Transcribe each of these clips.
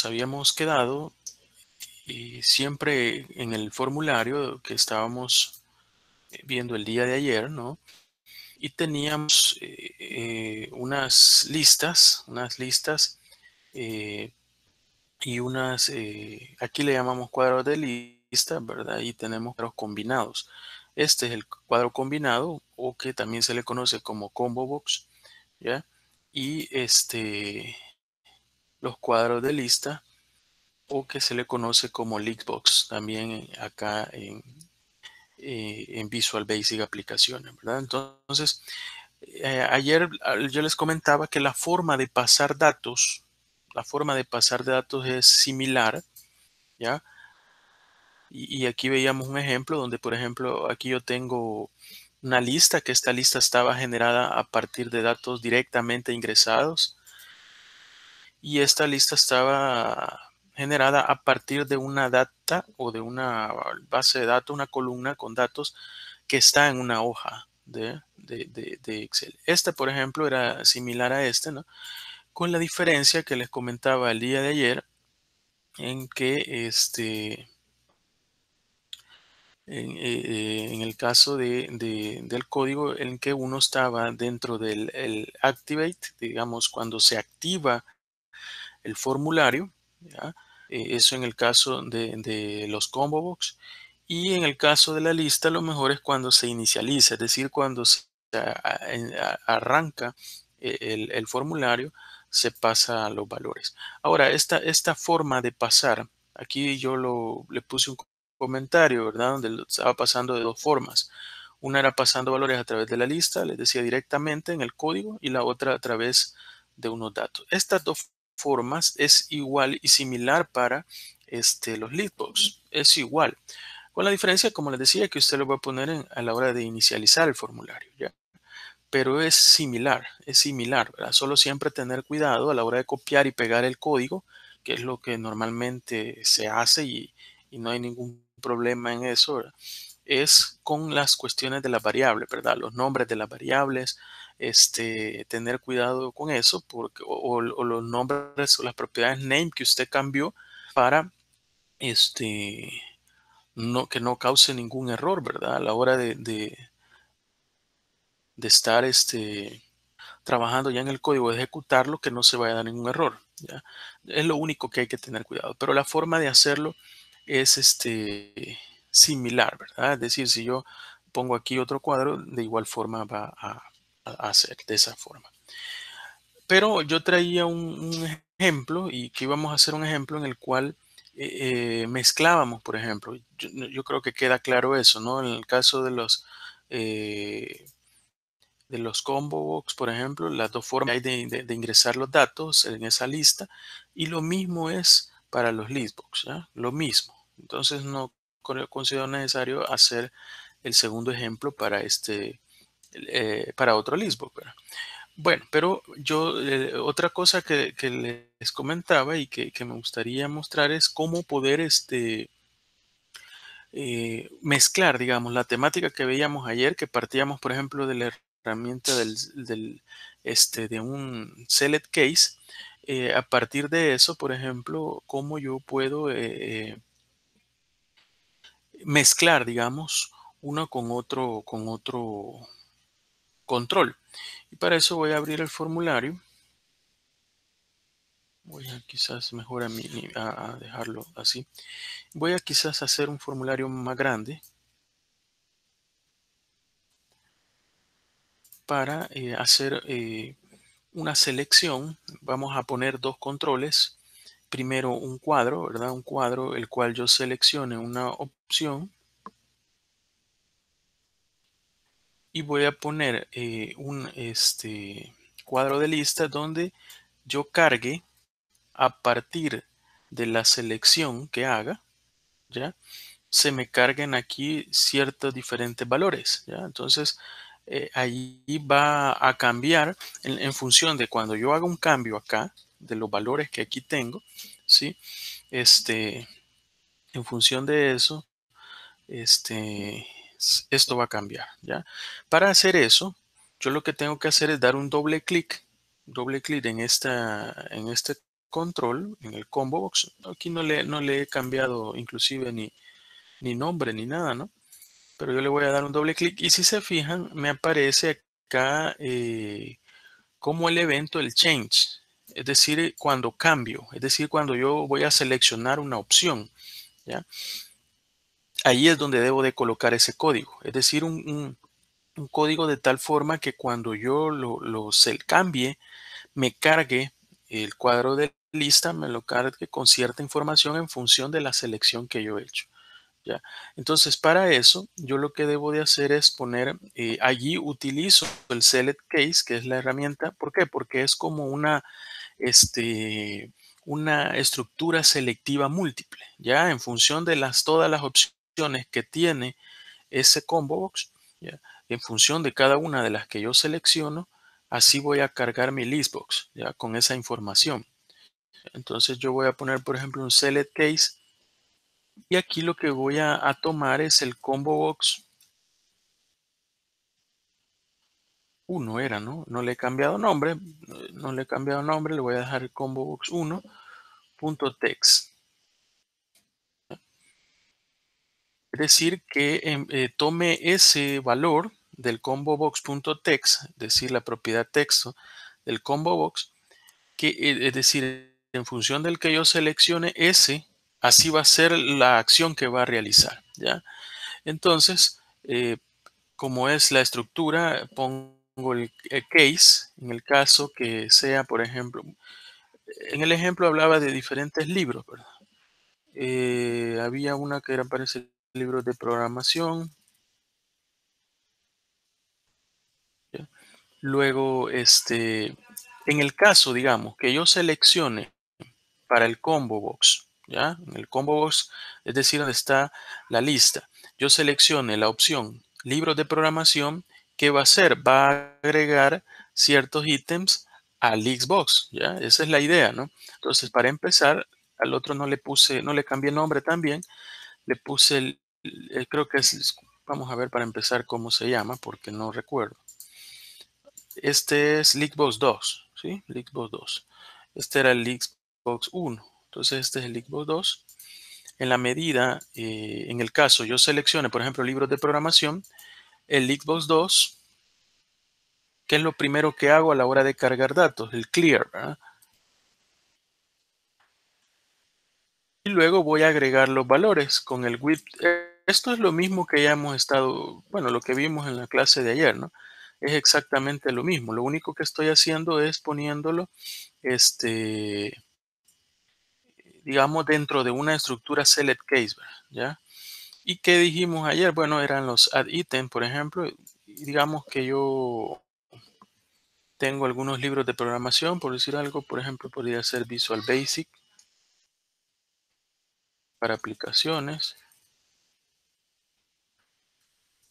habíamos quedado siempre en el formulario que estábamos viendo el día de ayer, ¿no? Y teníamos unas listas eh, y aquí le llamamos cuadros de lista, ¿verdad? Y tenemos cuadros combinados. Este es el cuadro combinado o que también se le conoce como combo box, ¿ya? Y los cuadros de lista o que se le conoce como Leakbox también acá en Visual Basic aplicaciones, ¿verdad? Entonces, ayer yo les comentaba que la forma de pasar datos es similar, ¿ya? Y aquí veíamos un ejemplo donde, por ejemplo, aquí yo tengo una lista, que esta lista estaba generada a partir de datos directamente ingresados y esta lista estaba generada a partir de una data o de una base de datos, una columna con datos que está en una hoja de Excel. Este, por ejemplo, era similar a este, ¿no? Con la diferencia que les comentaba el día de ayer, en que en el caso del código en que uno estaba dentro del el Activate, digamos, cuando se activa el formulario, ¿ya? Eso en el caso de los combo box. Y en el caso de la lista, lo mejor es cuando se inicializa, es decir, cuando se arranca el formulario, se pasa a los valores. Ahora, esta forma de pasar, aquí yo le puse un comentario, ¿verdad? Donde lo estaba pasando de dos formas. Una era pasando valores a través de la lista, les decía directamente en el código, y la otra a través de unos datos. Estas dos formas es igual y similar para los leadbox. Es igual. Con la diferencia, como les decía, que usted lo va a poner a la hora de inicializar el formulario, ¿ya? Pero es similar, ¿verdad? Solo siempre tener cuidado a la hora de copiar y pegar el código, que es lo que normalmente se hace y no hay ningún problema en eso, ¿verdad? Es con las cuestiones de las variables, ¿verdad? Los nombres de las variables, tener cuidado con eso, porque, o los nombres o las propiedades name que usted cambió para este, que no cause ningún error, ¿verdad? A la hora de estar trabajando ya en el código, de ejecutarlo, que no se vaya a dar ningún error, ¿ya? Es lo único que hay que tener cuidado, pero la forma de hacerlo es similar, ¿verdad? Es decir, si yo pongo aquí otro cuadro, de igual forma va a hacer de esa forma. Pero yo traía un ejemplo y que íbamos a hacer un ejemplo en el cual mezclábamos, por ejemplo. Yo creo que queda claro eso, ¿no? En el caso eh, de los combo box, por ejemplo, las dos formas que hay de ingresar los datos en esa lista y lo mismo es para los listbox, ¿ya? Lo mismo. Entonces no considero necesario hacer el segundo ejemplo para para otro listbox, ¿verdad? Bueno, pero yo otra cosa que les comentaba y que me gustaría mostrar es cómo poder mezclar, digamos, la temática que veíamos ayer, que partíamos, por ejemplo, de la herramienta de un select case. A partir de eso, por ejemplo, cómo yo puedo mezclar, digamos, uno con otro control. Y para eso voy a abrir el formulario. Voy a quizás mejor a dejarlo así. Voy a quizás hacer un formulario más grande para hacer una selección. Vamos a poner dos controles. Primero un cuadro, ¿verdad? Un cuadro el cual yo seleccione una opción y voy a poner un cuadro de lista donde yo cargue a partir de la selección que haga, ¿ya? Se me carguen aquí ciertos diferentes valores, ¿ya? Entonces, ahí va a cambiar en función de cuando yo haga un cambio acá, de los valores que aquí tengo, ¿sí? Este, en función de eso, este, esto va a cambiar, ¿ya? Para hacer eso, yo lo que tengo que hacer es dar un doble clic en este control, en el combo box. Aquí no le he cambiado inclusive ni nombre ni nada, ¿no? Pero yo le voy a dar un doble clic y si se fijan, me aparece acá como el evento, el change. Es decir, cuando cambio, es decir, cuando yo voy a seleccionar una opción, ¿ya? Ahí es donde debo de colocar ese código. Es decir, un código de tal forma que cuando yo lo cambie, me cargue el cuadro de lista, me lo cargue con cierta información en función de la selección que yo he hecho. ¿Ya? Entonces, para eso, yo lo que debo de hacer es poner, allí utilizo el select case, que es la herramienta. ¿Por qué? Porque es como una estructura selectiva múltiple, ¿ya? En función de todas las opciones que tiene ese combo box, ¿ya? En función de cada una de las que yo selecciono, así voy a cargar mi listbox, ¿ya? Con esa información. Entonces yo voy a poner, por ejemplo, un select case y aquí lo que voy a tomar es el combo box 1 era, ¿no? No le he cambiado nombre, no le he cambiado nombre, le voy a dejar el combo box 1.text. Es decir, que tome ese valor del combo box.text, es decir, la propiedad texto del combo box, que es decir, en función del que yo seleccione ese, así va a ser la acción que va a realizar, ¿ya? Entonces, como es la estructura, pongo el case en el caso que sea, por ejemplo, en el ejemplo hablaba de diferentes libros, ¿verdad? Había una que era, parece, libros de programación. ¿Ya? Luego, en el caso, digamos, que yo seleccione para el combo box, ¿ya? En el combo box, es decir, donde está la lista, yo seleccione la opción libros de programación, ¿qué va a hacer? Va a agregar ciertos ítems al Xbox, ¿ya? Esa es la idea, ¿no? Entonces, para empezar, al otro no le cambié nombre también, le puse creo que vamos a ver para empezar cómo se llama, porque no recuerdo. Este es Xbox 2, ¿sí? Xbox 2. Este era el Xbox 1. Entonces este es el Xbox 2. En la medida, en el caso yo seleccione, por ejemplo, libros de programación, el Xbox 2, ¿qué es lo primero que hago a la hora de cargar datos? El clear, ¿verdad? Y luego voy a agregar los valores con el with. Esto es lo mismo que ya hemos estado, bueno, lo que vimos en la clase de ayer, ¿no? Es exactamente lo mismo. Lo único que estoy haciendo es poniéndolo, digamos, dentro de una estructura select case, ¿verdad? ¿Ya? ¿Y qué dijimos ayer? Bueno, eran los add item, por ejemplo. Y digamos que yo tengo algunos libros de programación, por decir algo, por ejemplo, podría ser Visual Basic para aplicaciones.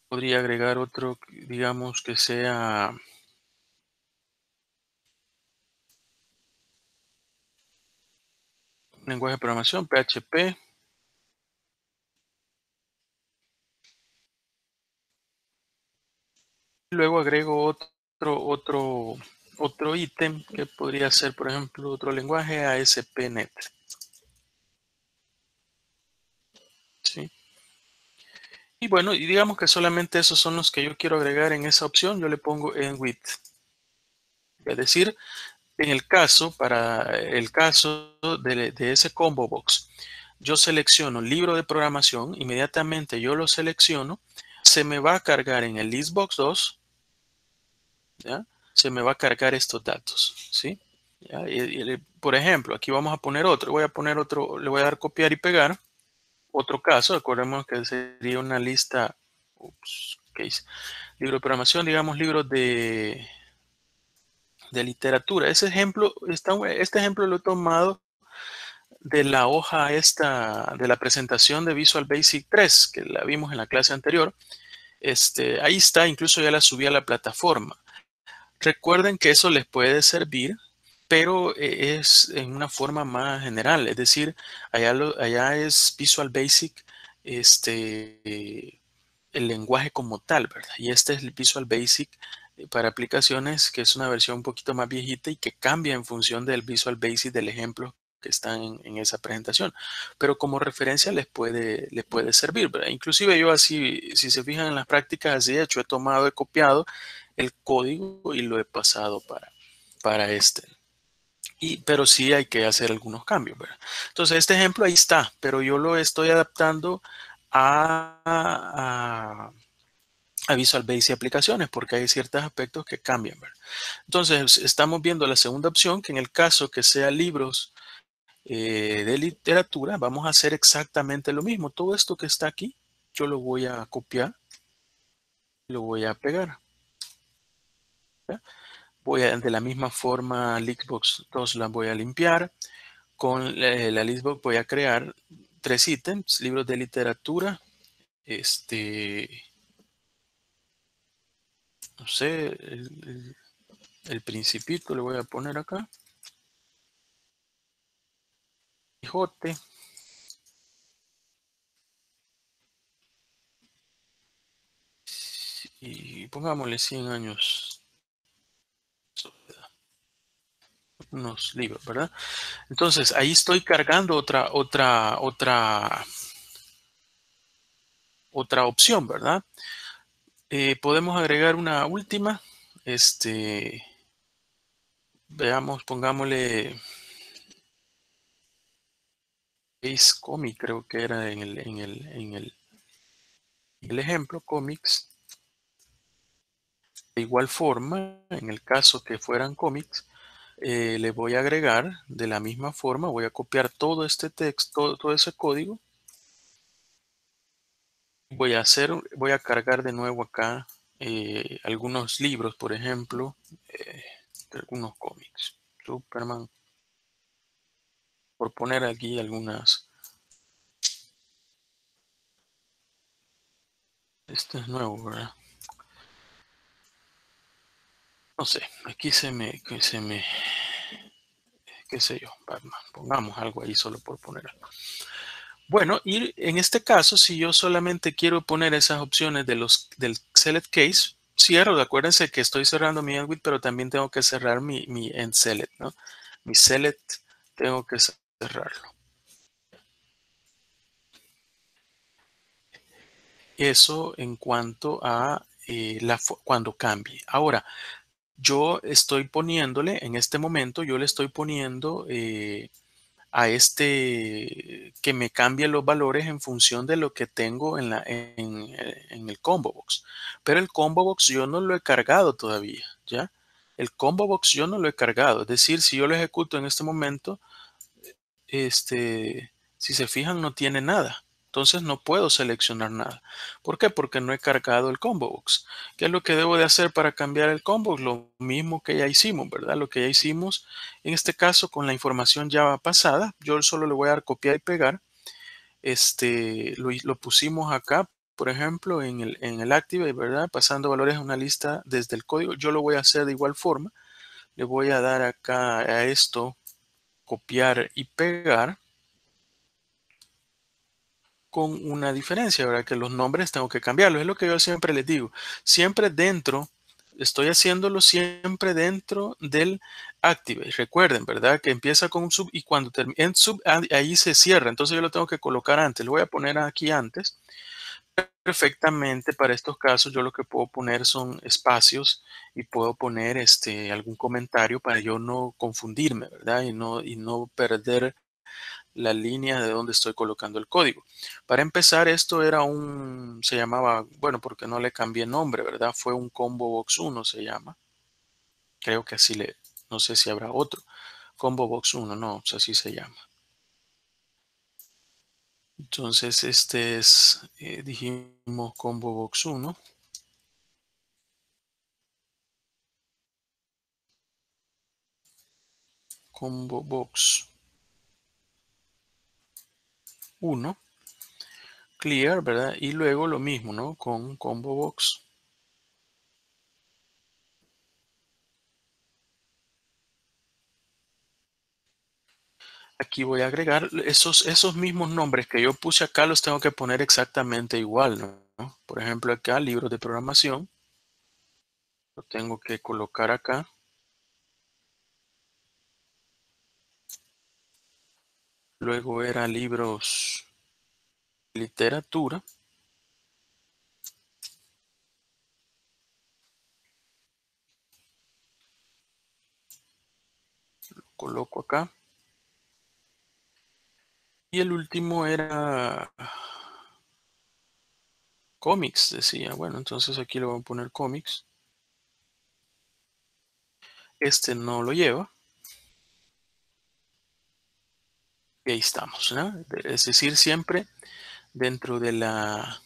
Podría agregar otro, digamos, que sea lenguaje de programación, PHP. Luego agrego otro ítem que podría ser, por ejemplo, otro lenguaje ASP.NET. ¿Sí? Y bueno, y digamos que solamente esos son los que yo quiero agregar en esa opción. Yo le pongo en with. Es decir, en el caso, para el caso de ese combo box, yo selecciono libro de programación, inmediatamente yo lo selecciono, se me va a cargar en el listbox 2, ¿ya? Se me va a cargar estos datos, ¿sí? ¿Ya? Por ejemplo, aquí vamos a poner otro, voy a poner otro, le voy a dar copiar y pegar, otro caso, recordemos que sería una lista, case, libro de programación, digamos libros de literatura. Este ejemplo lo he tomado de la hoja esta, de la presentación de Visual Basic 3, que la vimos en la clase anterior. Ahí está, incluso ya la subí a la plataforma. Recuerden que eso les puede servir, pero es en una forma más general, es decir, allá es Visual Basic, el lenguaje como tal, ¿verdad? Y este es el Visual Basic para aplicaciones, que es una versión un poquito más viejita y que cambia en función del Visual Basic del ejemplo que están en esa presentación, pero como referencia les puede servir, ¿verdad? Inclusive yo así, si se fijan en las prácticas, así he hecho, he tomado, he copiado el código y lo he pasado para este. Pero sí hay que hacer algunos cambios, ¿verdad? Entonces, este ejemplo ahí está, pero yo lo estoy adaptando a Visual Basic y aplicaciones porque hay ciertos aspectos que cambian, ¿verdad? Entonces, estamos viendo la segunda opción, que en el caso que sea libros de literatura, vamos a hacer exactamente lo mismo. Todo esto que está aquí, yo lo voy a copiar, lo voy a pegar. ¿Ya? De la misma forma, Listbox 2 la voy a limpiar. Con la Listbox voy a crear 3 ítems, libros de literatura, este, no sé, el Principito le voy a poner acá, Quijote, y pongámosle 100 años, unos libros, ¿verdad? Entonces, ahí estoy cargando otra opción, ¿verdad? Podemos agregar una última, veamos, pongámosle Ace Comic, creo que era en el ejemplo, Comics. De igual forma, en el caso que fueran cómics, le voy a agregar de la misma forma, voy a copiar todo este texto, todo ese código. Voy a cargar de nuevo acá algunos libros, por ejemplo, de algunos cómics. Superman, por poner aquí algunas. Este es nuevo, ¿verdad? No sé, aquí qué sé yo, Batman. Pongamos algo ahí solo por poner algo. Bueno, y en este caso, si yo solamente quiero poner esas opciones del Select Case, cierro. Acuérdense que estoy cerrando mi Endwith, pero también tengo que cerrar mi End Select, ¿no? Mi Select tengo que cerrarlo. Eso en cuanto a cuando cambie. Ahora, yo estoy poniéndole, en este momento, yo le estoy poniendo a que me cambie los valores en función de lo que tengo en el combo box. Pero el combo box yo no lo he cargado todavía, ¿ya? El combo box yo no lo he cargado. Es decir, si yo lo ejecuto en este momento, si se fijan, no tiene nada. Entonces no puedo seleccionar nada. ¿Por qué? Porque no he cargado el combo box. ¿Qué es lo que debo de hacer para cambiar el combo box? Lo mismo que ya hicimos, ¿verdad? Lo que ya hicimos, en este caso con la información ya pasada, yo solo le voy a dar copiar y pegar. Lo pusimos acá, por ejemplo, en el Activate, ¿verdad? Pasando valores a una lista desde el código. Yo lo voy a hacer de igual forma. Le voy a dar acá a esto, copiar y pegar, con una diferencia, ¿verdad? Que los nombres tengo que cambiarlos. Es lo que yo siempre les digo. Siempre dentro, estoy haciéndolo siempre dentro del Activate. Recuerden, ¿verdad? Que empieza con un sub y cuando termina en sub, ahí se cierra. Entonces yo lo tengo que colocar antes. Lo voy a poner aquí antes. Perfectamente para estos casos yo lo que puedo poner son espacios y puedo poner algún comentario para yo no confundirme, ¿verdad? Y no perder la línea de donde estoy colocando el código. Para empezar, esto se llamaba, bueno, porque no le cambié nombre, ¿verdad? Fue un Combo Box 1, se llama. Creo que no sé si habrá otro. Combo Box 1, no, o sea, así se llama. Entonces, dijimos Combo Box 1. Combo Box 1, clear, ¿verdad? Y luego lo mismo, ¿no? Con Combo Box. Aquí voy a agregar esos mismos nombres que yo puse acá, los tengo que poner exactamente igual, ¿no? Por ejemplo, acá, libros de programación, lo tengo que colocar acá. luego era libros de literatura, coloco acá, y el último era cómics, decía. Bueno, entonces aquí le voy a poner cómics. Este no lo lleva, y ahí estamos, ¿no? Es decir, siempre dentro de la...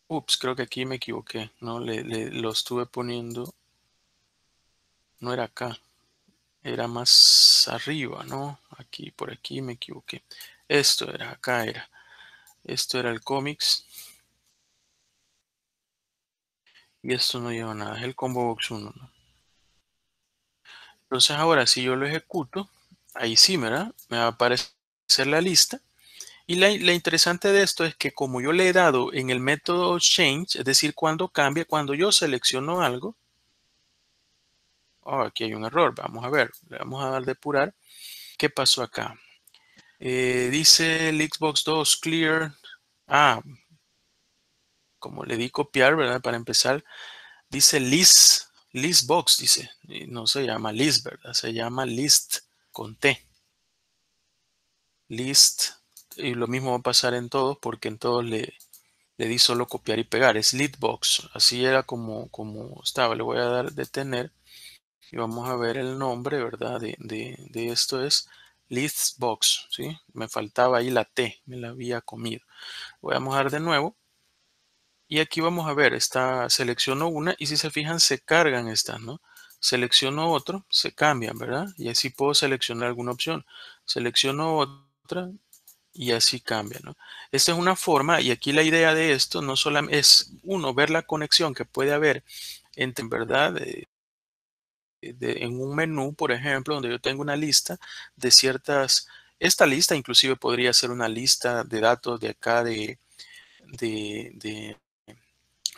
Ups, creo que aquí me equivoqué, ¿no? Lo estuve poniendo, no era acá, era más arriba, ¿no? Aquí, por aquí me equivoqué. Esto era, acá era. Esto era el cómics y esto no lleva nada, es el combo box 1, ¿no? Entonces ahora si yo lo ejecuto, ahí sí, ¿verdad? Me va a aparecer la lista. Y la interesante de esto es que como yo le he dado en el método change, es decir, cuando cambia, cuando yo selecciono algo, oh, aquí hay un error, vamos a ver, le vamos a dar depurar. ¿Qué pasó acá? Dice el Xbox 2 clear. Ah, como le di copiar, ¿verdad? Para empezar, dice list box, dice. Y no se llama list, ¿verdad? Se llama list con T. List. Y lo mismo va a pasar en todos porque en todos le di solo copiar y pegar. Es box. Así era como estaba. Le voy a dar detener y vamos a ver el nombre, ¿verdad? De esto es box, ¿sí? Me faltaba ahí la T, me la había comido. Voy a mojar de nuevo. Y aquí vamos a ver, selecciono una y si se fijan se cargan estas, ¿no? Selecciono otro, se cambian, ¿verdad? Y así puedo seleccionar alguna opción. Selecciono otra y así cambia, ¿no? Esta es una forma y aquí la idea de esto no solamente es, uno, ver la conexión que puede haber entre, ¿verdad? En un menú, por ejemplo, donde yo tengo una lista de ciertas, esta lista inclusive podría ser una lista de datos de acá de, de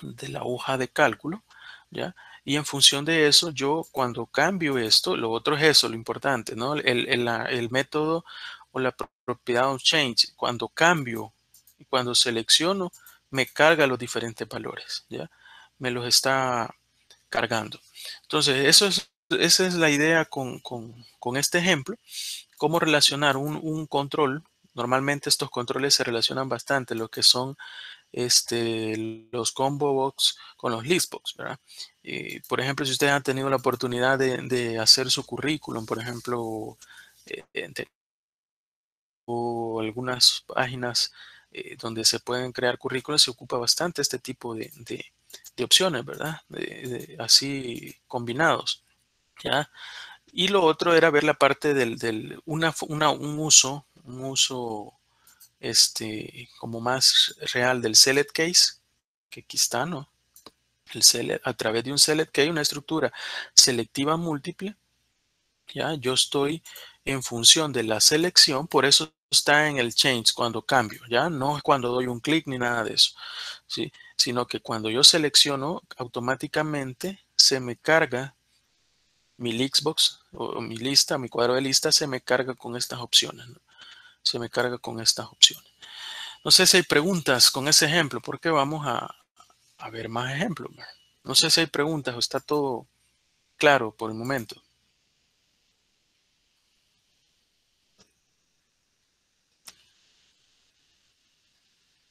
de la hoja de cálculo, ¿ya? Y en función de eso, yo cuando cambio esto, lo otro es eso, lo importante, ¿no? El método o la propiedad of change, cuando cambio y cuando selecciono, me carga los diferentes valores, ¿ya? Me los está cargando. Entonces, esa es la idea con este ejemplo, cómo relacionar un control. Normalmente estos controles se relacionan bastante, lo que son los combo box con los list box, ¿verdad? Por ejemplo, si ustedes han tenido la oportunidad de hacer su currículum, por ejemplo, o algunas páginas donde se pueden crear currículos, se ocupa bastante este tipo de opciones, ¿verdad? Así combinados, ¿ya? Y lo otro era ver la parte un uso como más real del select case, que aquí está, ¿no? A través de un select case, una estructura selectiva múltiple, ya yo estoy en función de la selección, por eso está en el change cuando cambio, ya no es cuando doy un clic ni nada de eso, ¿sí? Sino que cuando yo selecciono, automáticamente se me carga mi Xbox o mi lista, mi cuadro de lista se me carga con estas opciones, ¿no? Se me carga con estas opciones. No sé si hay preguntas con ese ejemplo, porque vamos a ver más ejemplos. No sé si hay preguntas o está todo claro por el momento.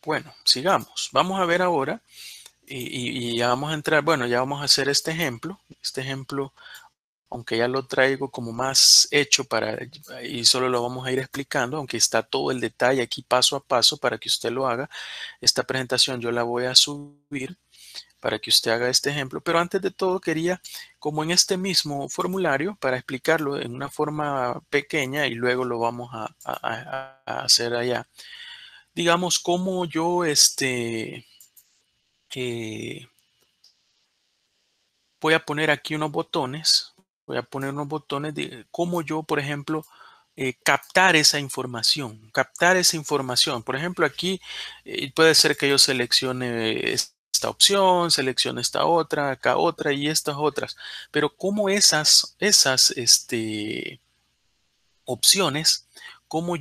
Bueno, sigamos. Vamos a ver ahora y ya vamos a entrar, bueno, ya vamos a hacer este ejemplo. Este ejemplo, aunque ya lo traigo como más hecho y solo lo vamos a ir explicando, aunque está todo el detalle aquí paso a paso para que usted lo haga. Esta presentación yo la voy a subir para que usted haga este ejemplo. Pero antes de todo quería, como en este mismo formulario, para explicarlo en una forma pequeña y luego lo vamos a hacer allá. Digamos, cómo yo eh, voy a poner aquí unos botones. Voy a poner unos botones de cómo yo, por ejemplo, captar esa información. Captar esa información. Por ejemplo, aquí puede ser que yo seleccione esta opción, seleccione esta otra, acá otra y estas otras. Pero cómo esas opciones, cómo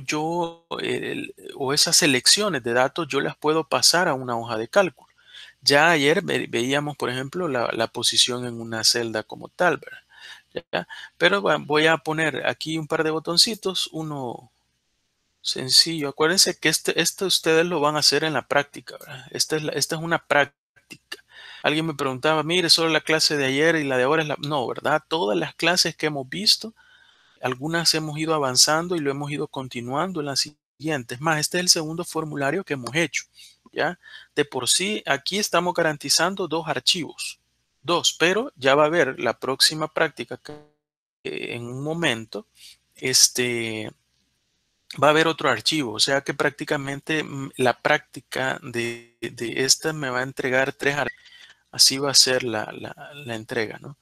o esas selecciones de datos yo las puedo pasar a una hoja de cálculo. Ya ayer veíamos, por ejemplo, la posición en una celda como tal, ¿verdad? ¿Ya? Pero voy a poner aquí un par de botoncitos, uno sencillo. Acuérdense que esto ustedes lo van a hacer en la práctica, ¿verdad? Esta es una práctica. Alguien me preguntaba, mire, solo la clase de ayer y la de ahora es la... No, ¿verdad? Todas las clases que hemos visto, algunas hemos ido avanzando y lo hemos ido continuando en las siguientes. Más, este es el segundo formulario que hemos hecho, ¿ya? De por sí, aquí estamos garantizando dos archivos, dos, pero ya va a haber la próxima práctica que en un momento, este, va a haber otro archivo, o sea que prácticamente la práctica de esta me va a entregar tres archivos. Así va a ser la entrega, ¿no?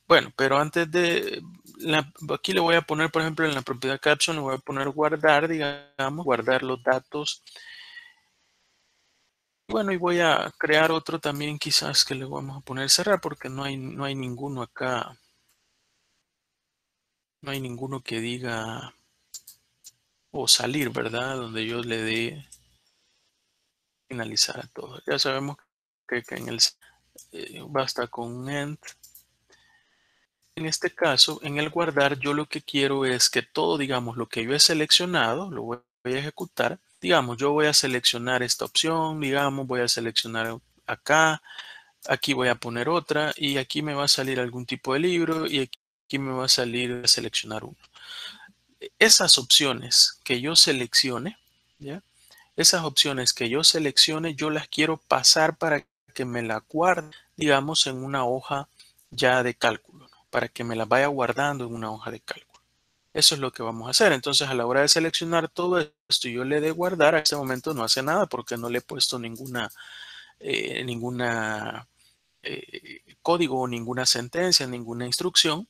Bueno, pero antes aquí le voy a poner, por ejemplo, en la propiedad caption, le voy a poner guardar, digamos, guardar los datos. Bueno, y voy a crear otro también quizás que le vamos a poner cerrar porque no hay ninguno acá, no hay ninguno que diga o salir, ¿verdad? Donde yo le dé finalizar a todo. Ya sabemos que en el basta con un end. En este caso, en el guardar, yo lo que quiero es que todo, digamos, lo que yo he seleccionado, lo voy a ejecutar. Digamos, yo voy a seleccionar esta opción, digamos, voy a seleccionar acá, aquí voy a poner otra y aquí me va a salir algún tipo de libro y aquí me va a salir a seleccionar uno. Esas opciones que yo seleccione, ¿ya? Esas opciones que yo seleccione, yo las quiero pasar para que me la guarde, digamos, en una hoja ya de cálculo, ¿no? Para que me las vaya guardando en una hoja de cálculo. Eso es lo que vamos a hacer. Entonces, a la hora de seleccionar todo esto, yo le de guardar, a este momento no hace nada porque no le he puesto ninguna código o ninguna sentencia, ninguna instrucción,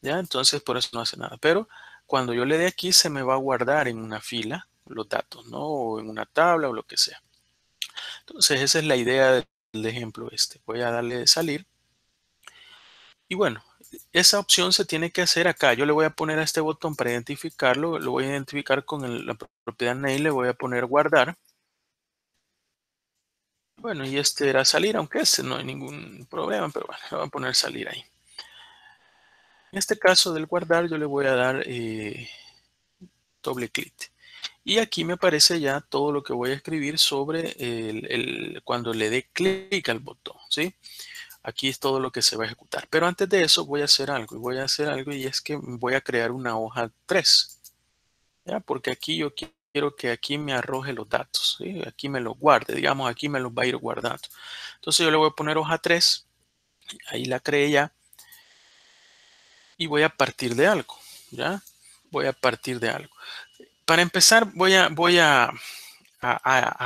¿ya? Entonces, por eso no hace nada. Pero cuando yo le dé aquí, se me va a guardar en una fila los datos, ¿no? O en una tabla o lo que sea. Entonces, esa es la idea del ejemplo este. Voy a darle salir. Y bueno, esa opción se tiene que hacer acá. Yo le voy a poner a este botón para identificarlo. Lo voy a identificar con la propiedad name. Le voy a poner guardar. Bueno, y este era salir, aunque este no hay ningún problema, pero bueno, le voy a poner salir ahí. En este caso del guardar, yo le voy a dar doble clic. Y aquí me aparece ya todo lo que voy a escribir sobre cuando le dé clic al botón, ¿sí? Aquí es todo lo que se va a ejecutar. Pero antes de eso voy a hacer algo. Y es que voy a crear una hoja 3. ¿Ya? Porque aquí yo quiero que aquí me arroje los datos. ¿Sí? Aquí me los guarde. Digamos, aquí me los va a ir guardando. Entonces yo le voy a poner hoja 3. Ahí la creé ya. Y voy a partir de algo. ¿Ya? Voy a partir de algo. Para empezar, voy a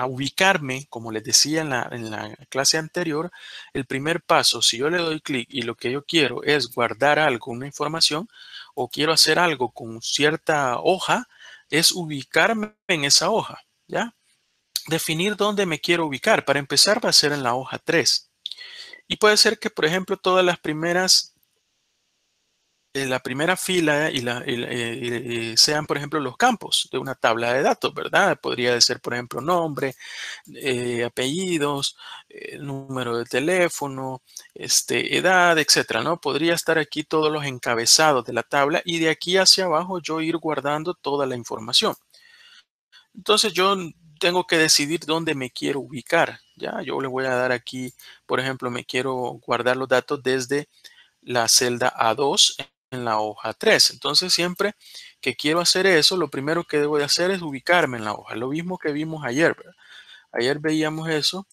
ubicarme, como les decía en la clase anterior, el primer paso, si yo le doy clic y lo que yo quiero es guardar algo, una información, o quiero hacer algo con cierta hoja, es ubicarme en esa hoja, ¿ya? Definir dónde me quiero ubicar. Para empezar va a ser en la hoja 3. Y puede ser que, por ejemplo, todas las primeras la primera fila sean, por ejemplo, los campos de una tabla de datos, ¿verdad? Podría ser, por ejemplo, nombre, apellidos, número de teléfono, edad, etcétera, ¿no? Podría estar aquí todos los encabezados de la tabla y de aquí hacia abajo yo ir guardando toda la información. Entonces yo tengo que decidir dónde me quiero ubicar, ¿ya? Yo le voy a dar aquí, por ejemplo, me quiero guardar los datos desde la celda A2 en la hoja 3. Entonces, siempre que quiero hacer eso, lo primero que debo de hacer es ubicarme en la hoja. Lo mismo que vimos ayer, ¿verdad? Ayer veíamos eso,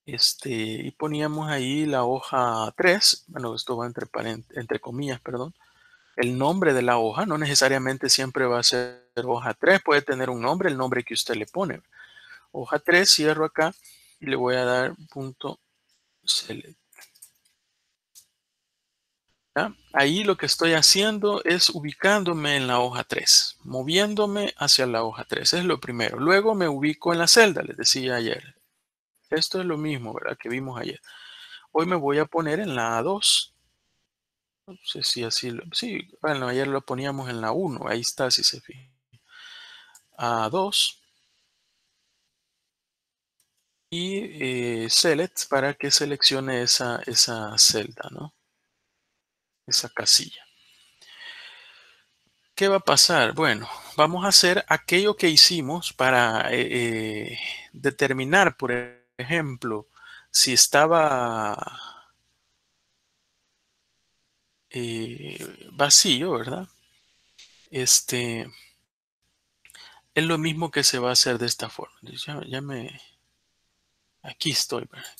y poníamos ahí la hoja 3. Bueno, esto va entre comillas, perdón. El nombre de la hoja no necesariamente siempre va a ser hoja 3, puede tener un nombre, el nombre que usted le pone. Hoja 3, cierro acá y le voy a dar punto select. ¿Ya? Ahí lo que estoy haciendo es ubicándome en la hoja 3, moviéndome hacia la hoja 3, es lo primero. Luego me ubico en la celda, les decía ayer. Esto es lo mismo, ¿verdad? Que vimos ayer. Hoy me voy a poner en la A2. No sé si así sí, bueno, ayer lo poníamos en la uno, ahí está, si se fija. A2 y select para que seleccione esa celda, ¿no? Esa casilla. ¿Qué va a pasar? Bueno, vamos a hacer aquello que hicimos para determinar, por ejemplo, si estaba vacío, ¿verdad? Este es lo mismo que se va a hacer de esta forma. Aquí estoy, ¿verdad?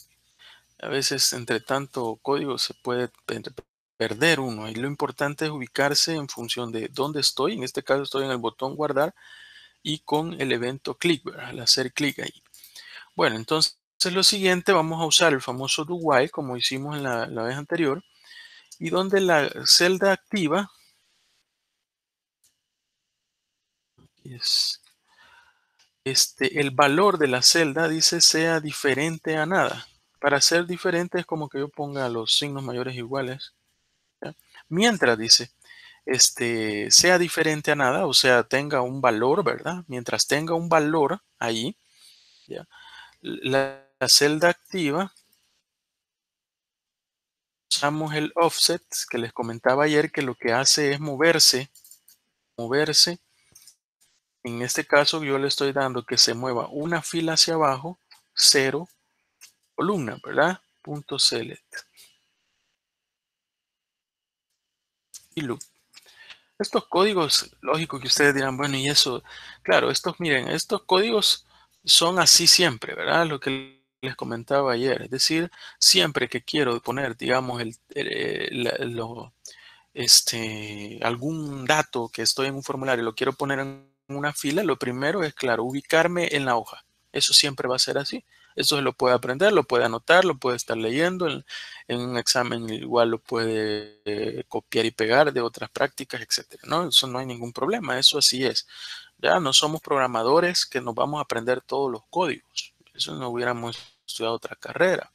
A veces entre tanto código se puede perder uno y lo importante es ubicarse en función de dónde estoy. En este caso estoy en el botón guardar y con el evento clic, ¿verdad? Al hacer clic ahí. Bueno, entonces lo siguiente vamos a usar el famoso do while como hicimos en la vez anterior y donde la celda activa es el valor de la celda dice sea diferente a nada. Para ser diferente es como que yo ponga los signos mayores iguales, ¿ya? Mientras dice sea diferente a nada, o sea, tenga un valor, ¿verdad? Mientras tenga un valor ahí, ¿ya? La celda activa, usamos el offset que les comentaba ayer que lo que hace es moverse. En este caso yo le estoy dando que se mueva una fila hacia abajo, 0, columna, ¿verdad? Punto select y loop. Estos códigos, lógico que ustedes dirán, bueno, y eso, claro, miren, estos códigos son así siempre, ¿verdad? Lo que les comentaba ayer, es decir, siempre que quiero poner, digamos, algún dato que estoy en un formulario, lo quiero poner en una fila, lo primero es, claro, ubicarme en la hoja. Eso siempre va a ser así. Eso se lo puede aprender, lo puede anotar, lo puede estar leyendo. En un examen igual lo puede copiar y pegar de otras prácticas, etcétera, ¿no? Eso no hay ningún problema. Eso así es. Ya no somos programadores que nos vamos a aprender todos los códigos. Eso no hubiéramos estudiado otra carrera.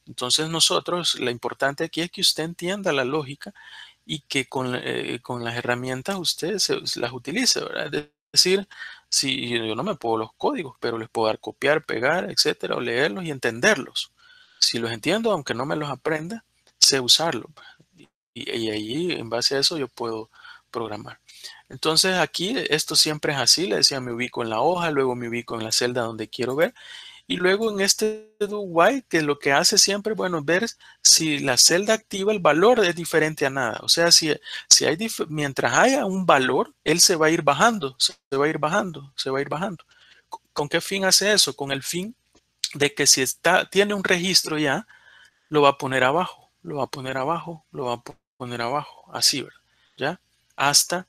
Entonces nosotros, lo importante aquí es que usted entienda la lógica y que con las herramientas usted las utilice, ¿verdad? Es decir, si yo no me puedo los códigos, pero les puedo dar copiar, pegar, etcétera, o leerlos y entenderlos. Si los entiendo, aunque no me los aprenda, sé usarlos. Y ahí, en base a eso, yo puedo programar. Entonces aquí esto siempre es así, le decía, me ubico en la hoja, luego me ubico en la celda donde quiero ver y luego en este do while, que lo que hace siempre, bueno, es ver si la celda activa el valor es diferente a nada. O sea, si hay mientras haya un valor, él se va a ir bajando, se va a ir bajando, se va a ir bajando. ¿Con qué fin hace eso? Con el fin de que si tiene un registro ya, lo va a poner abajo, lo va a poner abajo, lo va a poner abajo, así, ¿verdad? ¿Ya? Hasta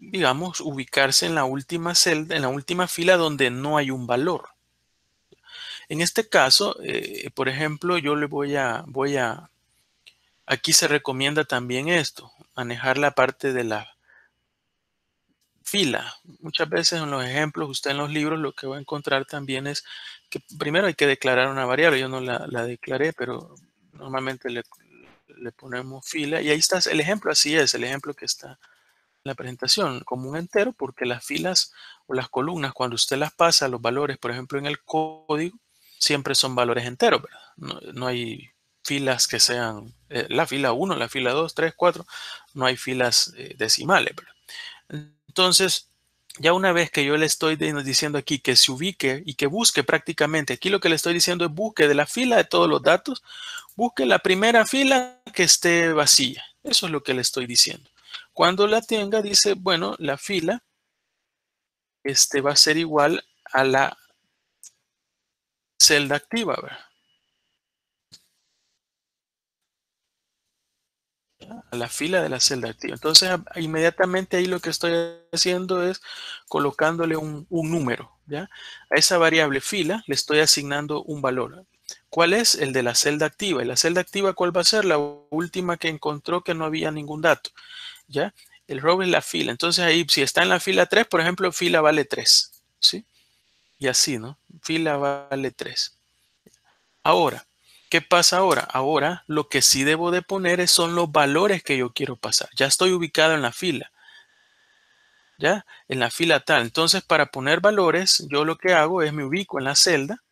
digamos, ubicarse en la última celda, en la última fila donde no hay un valor. En este caso, por ejemplo, yo le aquí se recomienda también esto, manejar la parte de la fila. Muchas veces en los ejemplos, usted en los libros lo que va a encontrar también es que primero hay que declarar una variable. Yo no la declaré, pero normalmente le ponemos fila y ahí está el ejemplo, así es, el ejemplo que está la presentación como un entero porque las filas o las columnas, cuando usted las pasa, los valores, por ejemplo, en el código, siempre son valores enteros, ¿verdad? No hay filas que sean la fila uno, la fila 2, 3, 4, no hay filas decimales, ¿verdad? Entonces, ya una vez que yo le estoy diciendo aquí que se ubique y que busque prácticamente, aquí lo que le estoy diciendo es busque de la fila de todos los datos, busque la primera fila que esté vacía. Eso es lo que le estoy diciendo. Cuando la tenga, dice, bueno, la fila va a ser igual a la celda activa, ¿verdad? A la fila de la celda activa. Entonces, inmediatamente ahí lo que estoy haciendo es colocándole un número, ¿ya? A esa variable fila le estoy asignando un valor. ¿Cuál es? El de la celda activa. ¿Y la celda activa cuál va a ser? La última que encontró que no había ningún dato, ¿ya? El row es la fila. Entonces ahí, si está en la fila 3, por ejemplo, fila vale 3, ¿sí? Y así, ¿no? Fila vale 3. Ahora, ¿Qué pasa ahora? Ahora lo que sí debo de poner son los valores que yo quiero pasar. Ya estoy ubicado en la fila, ¿ya? En la fila tal. Entonces, para poner valores, yo lo que hago es me ubico en la celda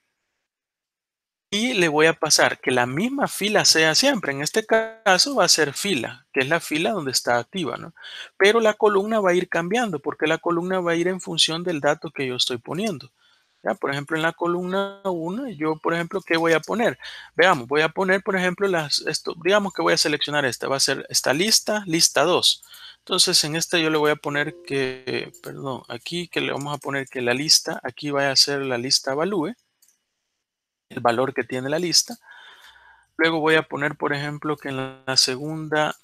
y le voy a pasar que la misma fila sea siempre. En este caso va a ser fila, que es la fila donde está activa, ¿no? Pero la columna va a ir cambiando porque la columna va a ir en función del dato que yo estoy poniendo. Ya, por ejemplo, en la columna 1, yo, por ejemplo, ¿qué voy a poner? Veamos, voy a poner, por ejemplo, digamos que voy a seleccionar esta, va a ser esta lista, lista 2. Entonces, en esta yo le voy a poner que, perdón, aquí que le vamos a poner que la lista, aquí va a ser la lista value, el valor que tiene la lista. Luego voy a poner, por ejemplo, que en la segunda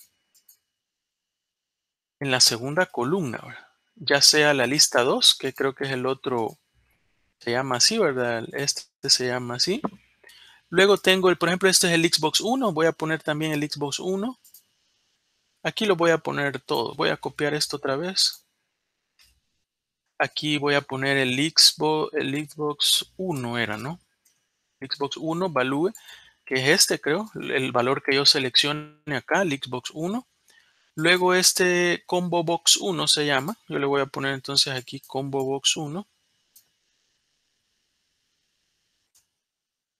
columna, ¿verdad? Ya sea la lista 2, que creo que es el otro, se llama así, ¿verdad? Este se llama así. Luego tengo, por ejemplo, este es el Xbox 1. Voy a poner también el Xbox 1. Aquí lo voy a poner todo. Voy a copiar esto otra vez. Aquí voy a poner el Xbox 1 era, ¿no? Xbox 1 Value, que es este, creo, el valor que yo seleccione acá, el Xbox 1. Luego este Combo Box 1 se llama. Yo le voy a poner entonces aquí Combo Box 1.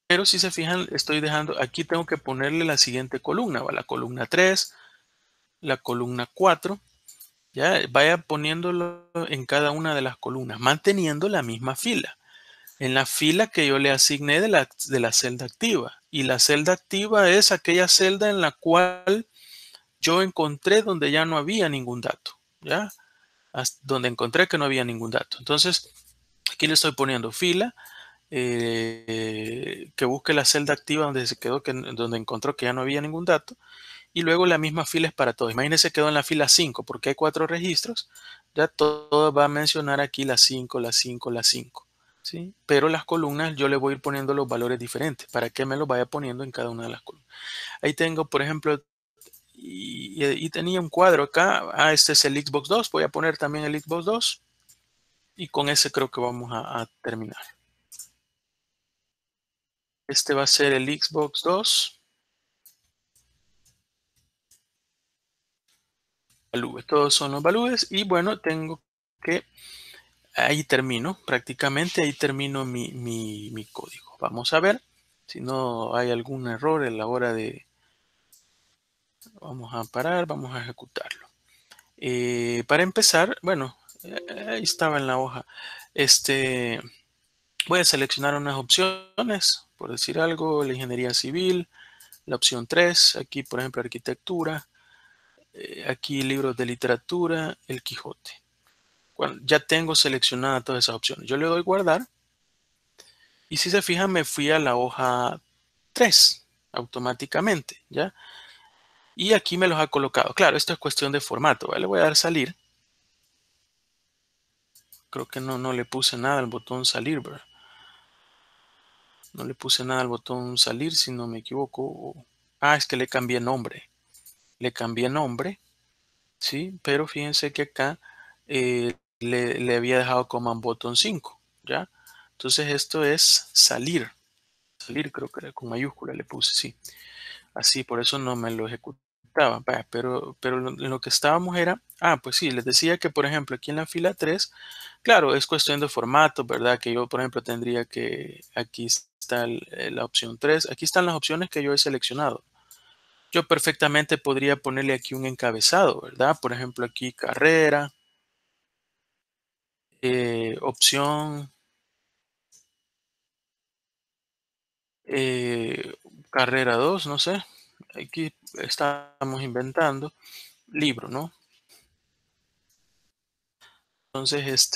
Pero si se fijan, estoy dejando, aquí tengo que ponerle la siguiente columna, ¿va? La columna 3, la columna 4. Ya vaya poniéndolo en cada una de las columnas, manteniendo la misma fila. En la fila que yo le asigné de la celda activa. Y la celda activa es aquella celda en la cual yo encontré donde ya no había ningún dato. ¿Ya? Donde encontré que no había ningún dato. Entonces, aquí le estoy poniendo fila, que busque la celda activa donde se quedó, donde encontró que ya no había ningún dato. Y luego la misma fila es para todos. Imagínense quedó en la fila 5 porque hay 4 registros. Ya todo va a mencionar aquí las 5, las 5, las 5. ¿Sí? Pero las columnas yo le voy a ir poniendo los valores diferentes para que me los vaya poniendo en cada una de las columnas. Ahí tengo, por ejemplo, y tenía un cuadro acá. Este es el Xbox 2. Voy a poner también el Xbox 2. Y con ese creo que vamos a terminar. Este va a ser el Xbox 2. Todos son los valores. Y bueno, tengo que ahí termino, prácticamente ahí termino mi código. Vamos a ver si no hay algún error en la hora de... Vamos a parar, vamos a ejecutarlo. Para empezar, bueno, ahí estaba en la hoja. Voy a seleccionar unas opciones, por decir algo, la ingeniería civil, la opción 3, aquí por ejemplo arquitectura, aquí libros de literatura, el Quijote. Bueno, ya tengo seleccionadas todas esas opciones. Yo le doy guardar. Y si se fijan, me fui a la hoja 3 automáticamente, ¿ya? Y aquí me los ha colocado. Claro, esto es cuestión de formato, ¿vale? Le voy a dar salir. Creo que no le puse nada al botón salir, ¿verdad? No le puse nada al botón salir, si no me equivoco. Ah, es que le cambié nombre. Le cambié nombre, ¿sí? Pero fíjense que acá le había dejado Command Button 5, ¿ya? Entonces esto es salir. Salir creo que era con mayúscula le puse, sí. Así, por eso no me lo ejecutaba. Pero en lo que estábamos era, pues sí, les decía que, por ejemplo, aquí en la fila 3, claro, es cuestión de formato, ¿verdad? Que yo, por ejemplo, tendría que, aquí está la opción 3, aquí están las opciones que yo he seleccionado. Yo perfectamente podría ponerle aquí un encabezado, ¿verdad? Por ejemplo, aquí carrera, opción, eh, carrera 2, no sé. Aquí estamos inventando libro, ¿no? Entonces,